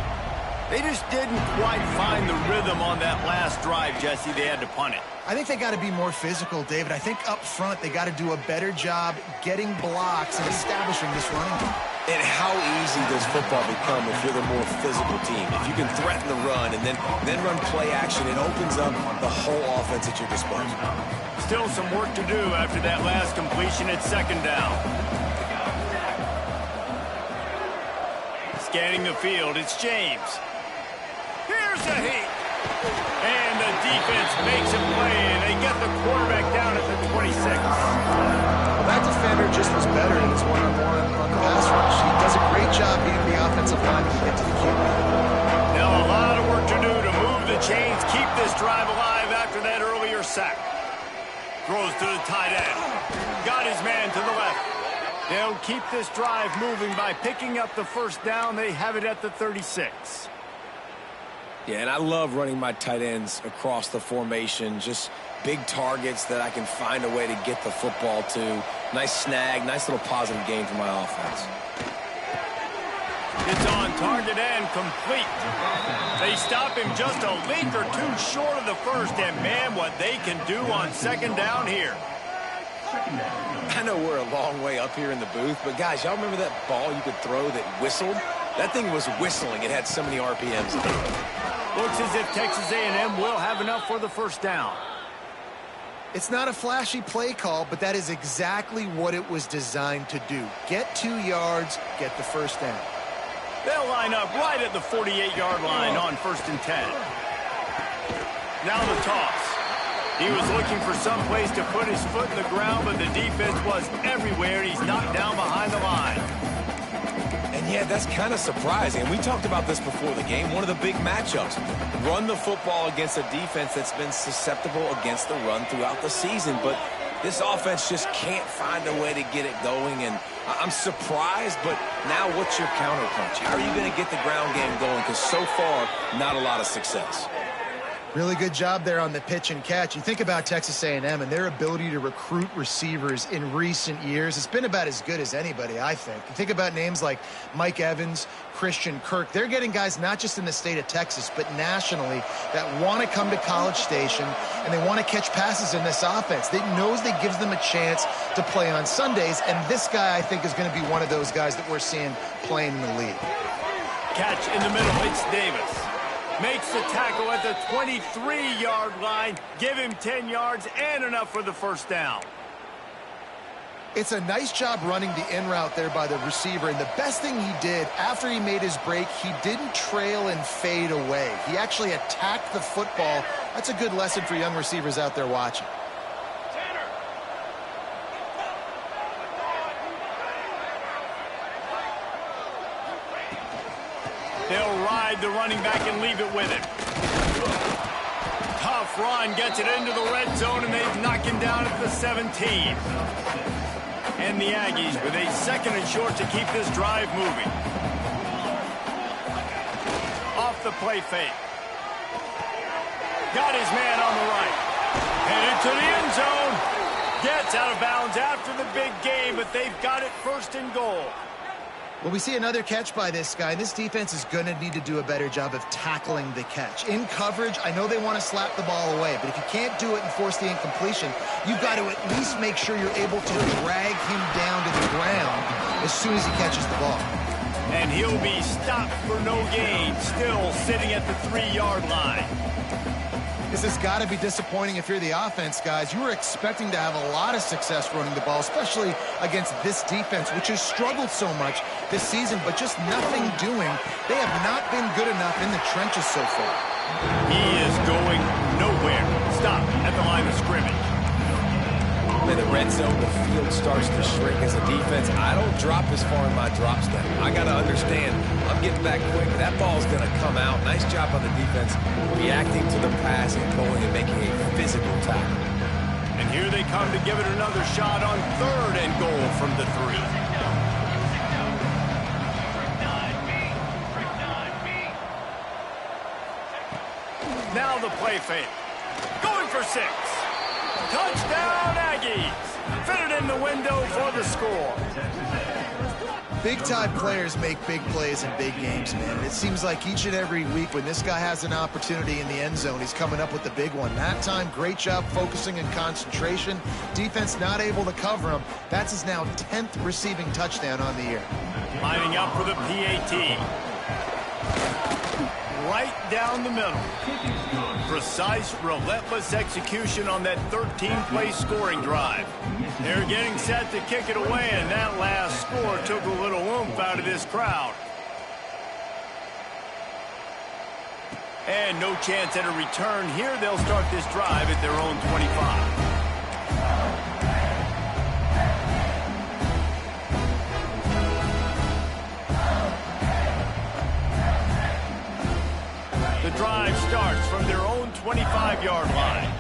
They just didn't quite find the rhythm on that last drive, Jesse. They had to punt it. I think they got to be more physical, David. I think up front they got to do a better job getting blocks and establishing this running game. And how easy does football become if you're the more physical team? If you can threaten the run and then run play action, it opens up the whole offense at your disposal. Still some work to do after that last completion at 2nd down. Scanning the field, it's James. Here's a heat. And the defense makes a play, and they get the quarterback down at the 26. Well, that defender just was better in his one-on-one on the pass rush. He does a great job being the offensive lineman to get to the QB. Now a lot of work to do to move the chains, keep this drive alive after that earlier sack. Throws to the tight end. Got his man to the left. They'll keep this drive moving by picking up the 1st down. They have it at the 36. Yeah, and I love running my tight ends across the formation. Just big targets that I can find a way to get the football to. Nice snag, nice little positive gain for my offense. It's on target and complete. They stop him just a length or two short of the first, and man, what they can do on 2nd down here. I know we're a long way up here in the booth, but guys, y'all remember that ball you could throw that whistled? That thing was whistling. It had so many RPMs in it. Looks as if Texas A&M will have enough for the 1st down. It's not a flashy play call, but that is exactly what it was designed to do. Get 2 yards, get the 1st down. They'll line up right at the 48-yard line on 1st and 10. Now the toss. He was looking for some place to put his foot in the ground, but the defense was everywhere, and he's knocked down behind the line. And yeah, that's kind of surprising. We talked about this before the game. One of the big matchups. Run the football against a defense that's been susceptible against the run throughout the season. But this offense just can't find a way to get it going. And I'm surprised, but now what's your counterpunch? How are you going to get the ground game going? Because so far, not a lot of success. Really good job there on the pitch and catch. You think about Texas A&M and their ability to recruit receivers in recent years. It's been about as good as anybody, I think. You think about names like Mike Evans, Christian Kirk. They're getting guys not just in the state of Texas, but nationally that want to come to College Station and they want to catch passes in this offense. They knows that gives them a chance to play on Sundays, and this guy, I think, is going to be one of those guys that we're seeing playing in the league. Catch in the middle. It's Davis. Makes the tackle at the 23-yard line. Give him 10 yards and enough for the 1st down. It's a nice job running the in route there by the receiver, and the best thing he did after he made his break, he didn't trail and fade away. He actually attacked the football. That's a good lesson for young receivers out there watching. They'll ride the running back and leave it with him. Tough run, gets it into the red zone, and they've knocked him down at the 17. And the Aggies with a 2nd and short to keep this drive moving. Off the play fake. Got his man on the right. Headed to the end zone. Gets out of bounds after the big game, but they've got it 1st and goal. Well, we see another catch by this guy. This defense is going to need to do a better job of tackling the catch. In coverage, I know they want to slap the ball away, but if you can't do it and force the incompletion, you've got to at least make sure you're able to drag him down to the ground as soon as he catches the ball. And he'll be stopped for no gain, still sitting at the 3-yard line. This has got to be disappointing if you're the offense, guys. You were expecting to have a lot of success running the ball, especially against this defense, which has struggled so much this season, but just nothing doing. They have not been good enough in the trenches so far. He is going nowhere. Stop at the line of scrimmage. In the red zone, the field starts to shrink as a defense. I don't drop as far in my drop step. I got to understand, I'm getting back quick. That ball's going to come out. Nice job on the defense reacting to the pass and going and making a physical tackle. And here they come to give it another shot on 3rd and goal from the 3. Now the play fake. Going for 6. Touchdown, Aggies! Fit it in the window for the score. Big-time players make big plays in big games, man. It seems like each and every week when this guy has an opportunity in the end zone, he's coming up with the big one. That time, great job focusing and concentration. Defense not able to cover him. That's his now 10th receiving touchdown on the year. Lining up for the PAT. Right down the middle. Precise, relentless execution on that 13-play scoring drive. They're getting set to kick it away, and that last score took a little oomph out of this crowd. And no chance at a return here. They'll start this drive at their own 25. The drive starts from their own 25-yard line.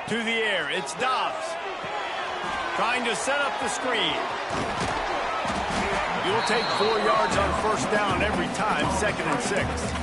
To the air, it's Dobbs. Trying to set up the screen. You'll take 4 yards on 1st down every time, 2nd and 6.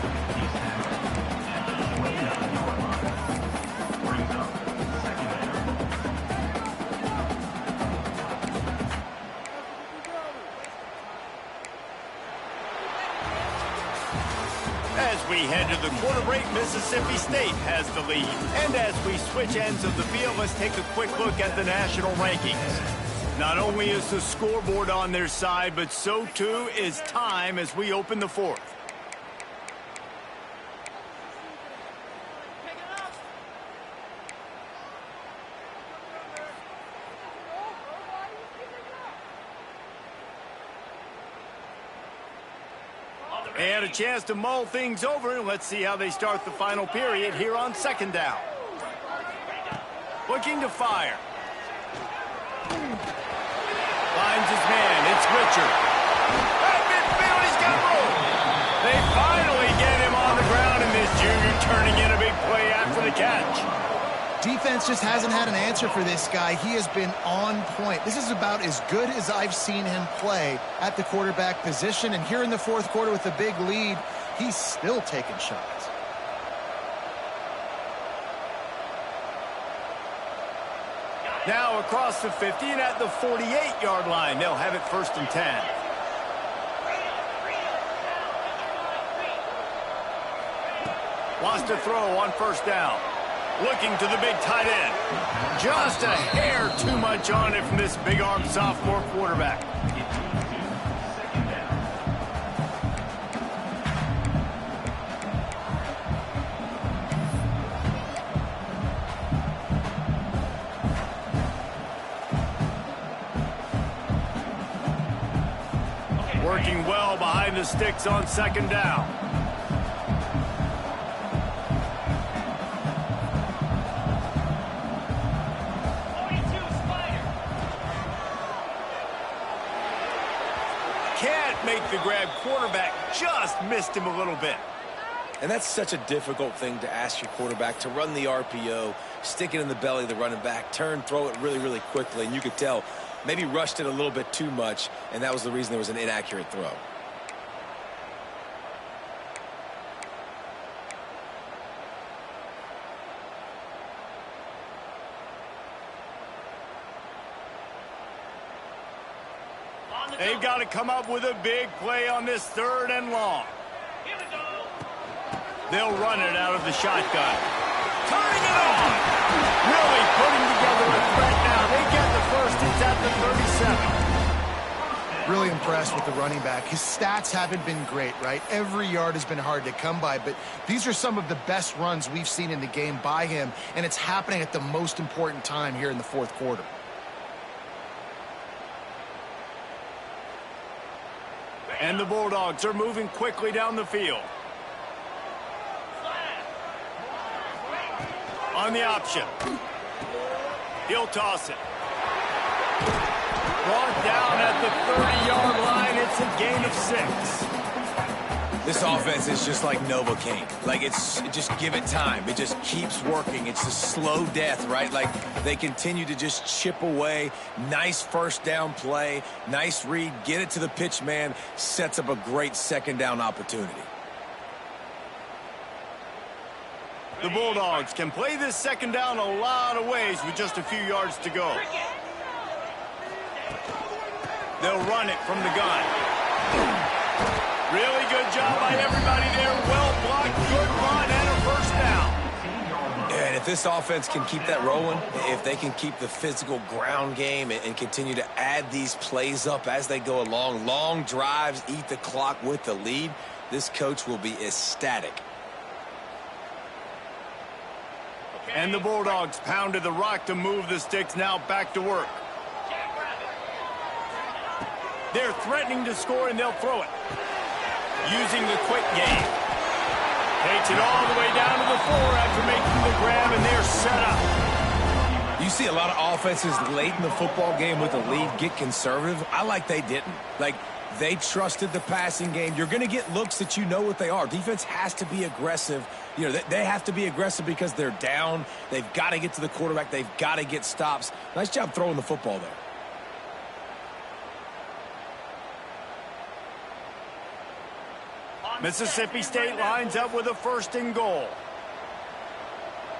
As we head to the quarter break, Mississippi State has the lead. And as we switch ends of the field, let's take a quick look at the national rankings. Not only is the scoreboard on their side, but so too is time as we open the 4th. And a chance to mull things over. Let's see how they start the final period here on 2nd down. Looking to fire. Finds his man. It's Richard. At midfield, he's got room. They finally get him on the ground, and this junior turning in a big play after the catch. Defense just hasn't had an answer for this guy. He has been on point. This is about as good as I've seen him play at the quarterback position. And here in the 4th quarter with a big lead, he's still taking shots. Now across the 50 and at the 48-yard line, they'll have it 1st and 10. Wants to throw on 1st down. Looking to the big tight end. Just a hair too much on it from this big-armed sophomore quarterback. Working well behind the sticks on 2nd down. make the grab. Quarterback just missed him a little bit. And that's such a difficult thing to ask your quarterback, to run the RPO, stick it in the belly of the running back, turn, throw it really, really quickly. And you could tell maybe rushed it a little bit too much, and that was the reason there was an inaccurate throw. They've got to come up with a big play on this 3rd and long. They'll run it out of the shotgun. Turning it on. Really putting together a threat now. They get the first. It's at the 37. Really impressed with the running back. His stats haven't been great, right? Every yard has been hard to come by, but these are some of the best runs we've seen in the game by him, and it's happening at the most important time here in the 4th quarter. And the Bulldogs are moving quickly down the field. On the option. He'll toss it. Brought down at the 30-yard line. It's a gain of 6. This offense is just like Novocaine. Like, just give it time. It just keeps working. It's a slow death, right? Like, they continue to just chip away. Nice first down play. Nice read. Get it to the pitch man. Sets up a great 2nd down opportunity. The Bulldogs can play this 2nd down a lot of ways with just a few yards to go. They'll run it from the gun. Really good job by everybody there. Well blocked, good run, and a first down. And if this offense can keep that rolling, if they can keep the physical ground game and continue to add these plays up as they go along, long drives, eat the clock with the lead, this coach will be ecstatic. And the Bulldogs pounded the rock to move the sticks. Now back to work. They're threatening to score, and they'll throw it. Using the quick game. Takes it all the way down to the 4 after making the grab, and they're set up. You see a lot of offenses late in the football game with the lead get conservative. I like they didn't. Like, they trusted the passing game. You're going to get looks that you know what they are. Defense has to be aggressive. You know, they have to be aggressive because they're down. They've got to get to the quarterback. They've got to get stops. Nice job throwing the football there. Mississippi State lines up with a 1st and goal.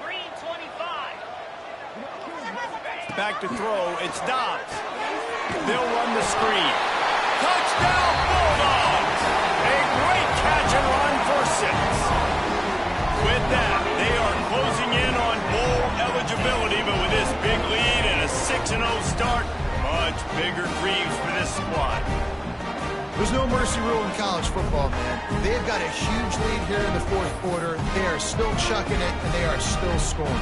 Green 25. Back to throw. It's Dobbs. They'll run the screen. Touchdown Bulldogs! A great catch and run for 6. With that, they are closing in on bowl eligibility, but with this big lead and a 6-0 start, much bigger dreams for this squad. There's no mercy rule in college football, man. They've got a huge lead here in the 4th quarter. They are still chucking it, and they are still scoring.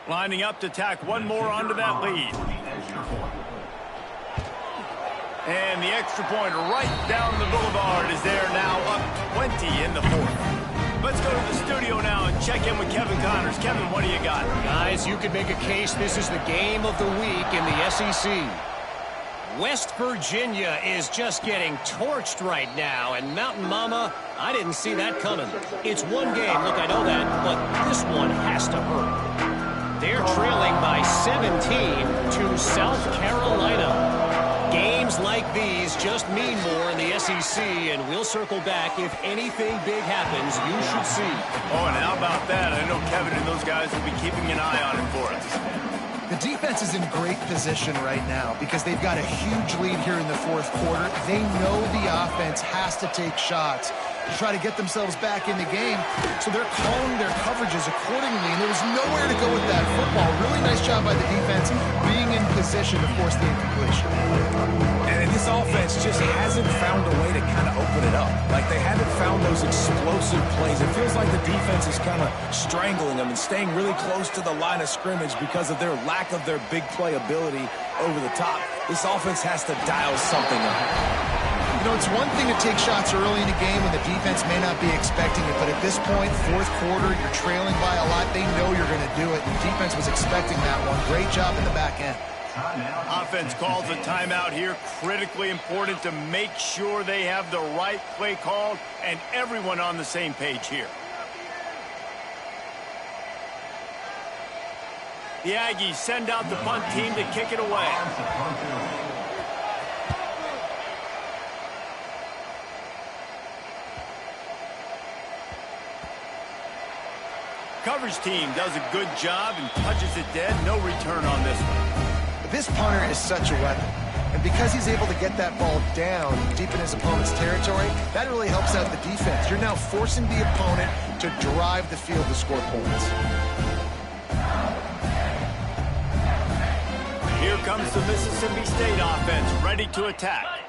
Lining up to tack one more onto that lead. And the extra point right down the boulevard is there now, up 20 in the 4th. Let's go to the studio now and check in with Kevin Connors. Kevin, what do you got? Guys, you could make a case this is the game of the week in the SEC. West Virginia is just getting torched right now, and Mountain Mama, I didn't see that coming. It's one game, look, I know that, but this one has to hurt. They're trailing by 17 to South Carolina. Games like these just mean more in the SEC, and we'll circle back. If anything big happens, you should see. Oh, and how about that? I know Kevin and those guys will be keeping an eye on it for us. The defense is in great position right now because they've got a huge lead here in the 4th quarter. They know the offense has to take shots to try to get themselves back in the game, so they're calling their coverages accordingly, and there was nowhere to go with that football. Really nice job by the defense being in position to force the incompletion. And this offense just hasn't found a way to kind of open it up. Like, they haven't found those explosive plays. It feels like the defense is kind of strangling them and staying really close to the line of scrimmage because of their lack of their big play ability over the top. This offense has to dial something up. You know, it's one thing to take shots early in a game when the defense may not be expecting it, but at this point, fourth quarter, you're trailing by a lot. They know you're going to do it, and the defense was expecting that one. Great job in the back end. Offense calls a timeout here. Critically important to make sure they have the right play called and everyone on the same page here. The Aggies send out the punt team to kick it away. Coverage team does a good job and touches it dead. No return on this one. This punter is such a weapon. And because he's able to get that ball down deep in his opponent's territory, that really helps out the defense. You're now forcing the opponent to drive the field to score points. Here comes the Mississippi State offense, ready to attack.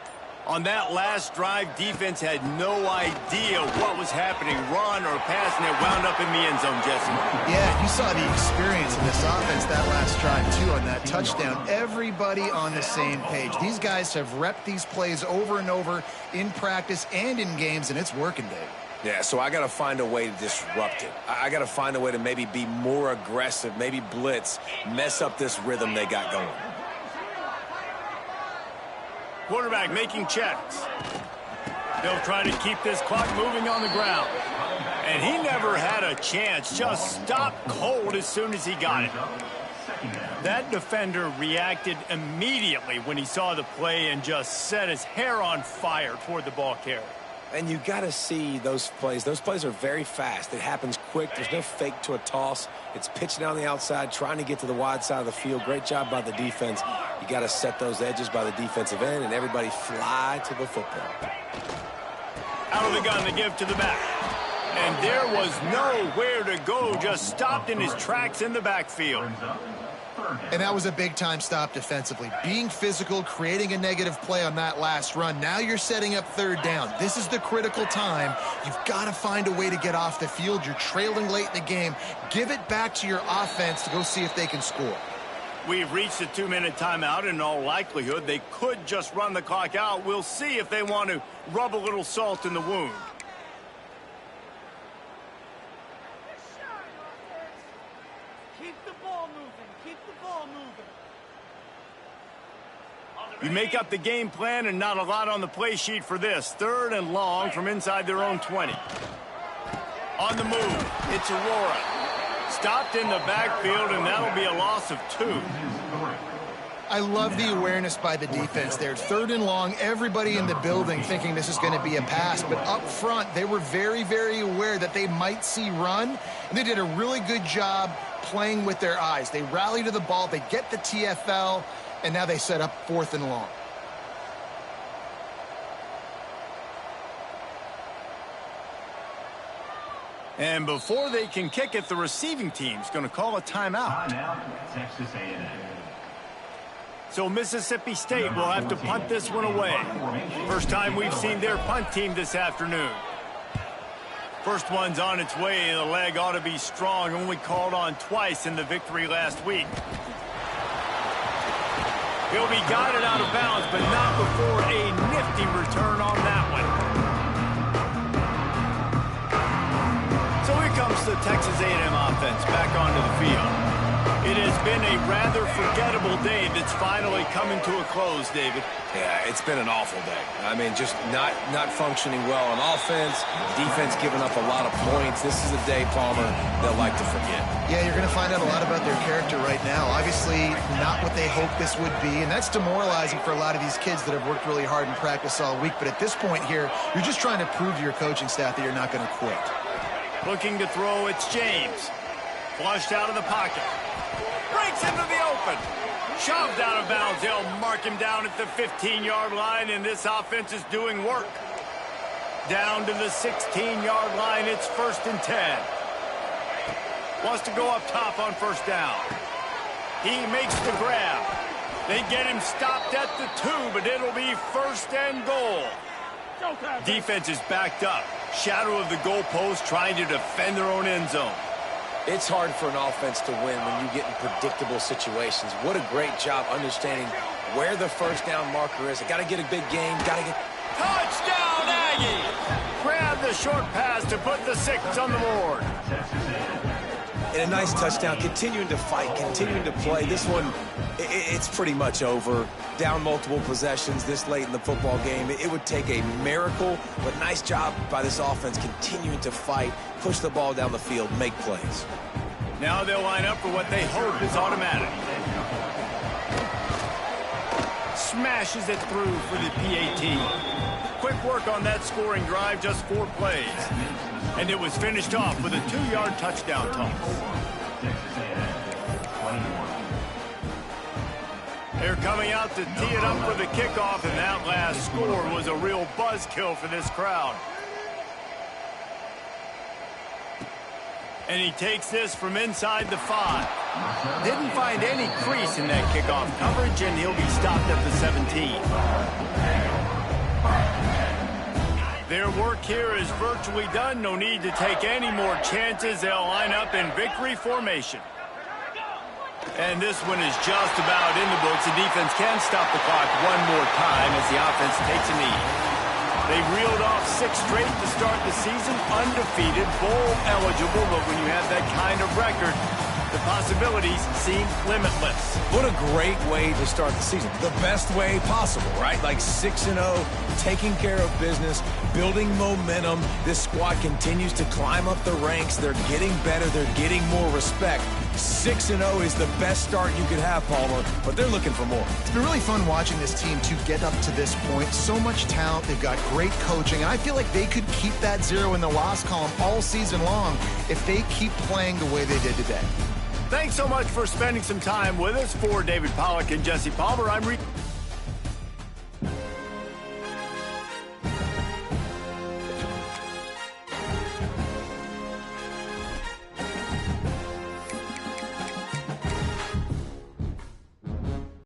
On that last drive, defense had no idea what was happening, run or pass, and it wound up in the end zone, Jesse. Yeah, you saw the experience in this offense that last drive, too, on that touchdown. Everybody on the same page. These guys have repped these plays over and over in practice and in games, and it's working, Dave. Yeah, so I got to find a way to disrupt it. I got to find a way to maybe be more aggressive, maybe blitz, mess up this rhythm they got going. Quarterback making checks. They'll try to keep this clock moving on the ground. And he never had a chance. Just stopped cold as soon as he got it. That defender reacted immediately when he saw the play and just set his hair on fire toward the ball carrier. And you got to see those plays. Those plays are very fast. It happens quick. There's no fake to a toss. It's pitching down the outside, trying to get to the wide side of the field. Great job by the defense. You got to set those edges by the defensive end, and everybody fly to the football. Out of the gun to give to the back. And there was nowhere to go. Just stopped in his tracks in the backfield. And that was a big-time stop defensively. Being physical, creating a negative play on that last run. Now you're setting up third down. This is the critical time. You've got to find a way to get off the field. You're trailing late in the game. Give it back to your offense to go see if they can score. We've reached a 2-minute timeout. In all likelihood, they could just run the clock out. We'll see if they want to rub a little salt in the wound. You make up the game plan and not a lot on the play sheet for this. 3rd and long from inside their own 20. On the move, it's Aurora. Stopped in the backfield, and that'll be a loss of 2. I love the awareness by the defense there. 3rd and long, everybody in the building thinking this is going to be a pass. But up front, they were very, very aware that they might see run. And they did a really good job playing with their eyes. They rally to the ball, they get the TFL, and now they set up 4th and long. And before they can kick it, the receiving team's going to call a timeout. Texas A&M. So Mississippi State will have to punt this one away. First time we've seen their punt team this afternoon. First one's on its way. The leg ought to be strong. Only called on twice in the victory last week. He'll be guided out of bounds, but not before a nifty return on that one. So here comes the Texas A&M offense back onto the field. It has been a rather forgettable day that's finally coming to a close, David. Yeah, it's been an awful day. I mean, just not functioning well on offense, defense giving up a lot of points. This is a day, Palmer, they'll like to forget. Yeah, you're going to find out a lot about their character right now. Obviously, not what they hoped this would be, and that's demoralizing for a lot of these kids that have worked really hard in practice all week. But at this point here, you're just trying to prove to your coaching staff that you're not going to quit. Looking to throw, it's James. Flushed out of the pocket. Breaks into the open. Shoved out of bounds. They'll mark him down at the 15-yard line, and this offense is doing work. Down to the 16-yard line. It's 1st and 10. Wants to go up top on 1st down. He makes the grab. They get him stopped at the 2, but it'll be 1st and goal. Defense is backed up. Shadow of the goalpost, trying to defend their own end zone. It's hard for an offense to win when you get in predictable situations. What a great job understanding where the first down marker is. Got to get a big gain. Got to get... Touchdown, Aggies! Grab the short pass to put the 6 on the board. And a nice touchdown, continuing to fight, continuing to play. This one, it's pretty much over. Down multiple possessions this late in the football game. It would take a miracle, but nice job by this offense continuing to fight, push the ball down the field, make plays. Now they'll line up for what they hope is automatic. Smashes it through for the PAT. Quick work on that scoring drive, just 4 plays. And it was finished off with a 2-yard touchdown toss. They're coming out to tee it up for the kickoff, and that last score was a real buzzkill for this crowd. And he takes this from inside the 5. Didn't find any crease in that kickoff coverage, and he'll be stopped at the 17. Their work here is virtually done. No need to take any more chances. They'll line up in victory formation. And this one is just about in the books. The defense can stop the clock one more time as the offense takes a knee. They reeled off 6 straight to start the season, undefeated, bowl eligible, but when you have that kind of record, the possibilities seem limitless. What a great way to start the season. The best way possible, right? Like 6-0, taking care of business, building momentum. This squad continues to climb up the ranks. They're getting better. They're getting more respect. 6-0 is the best start you could have, Palmer, but they're looking for more. It's been really fun watching this team to get up to this point. So much talent. They've got great coaching, and I feel like they could keep that 0 in the loss column all season long if they keep playing the way they did today. Thanks so much for spending some time with us. For David Pollack and Jesse Palmer, I'm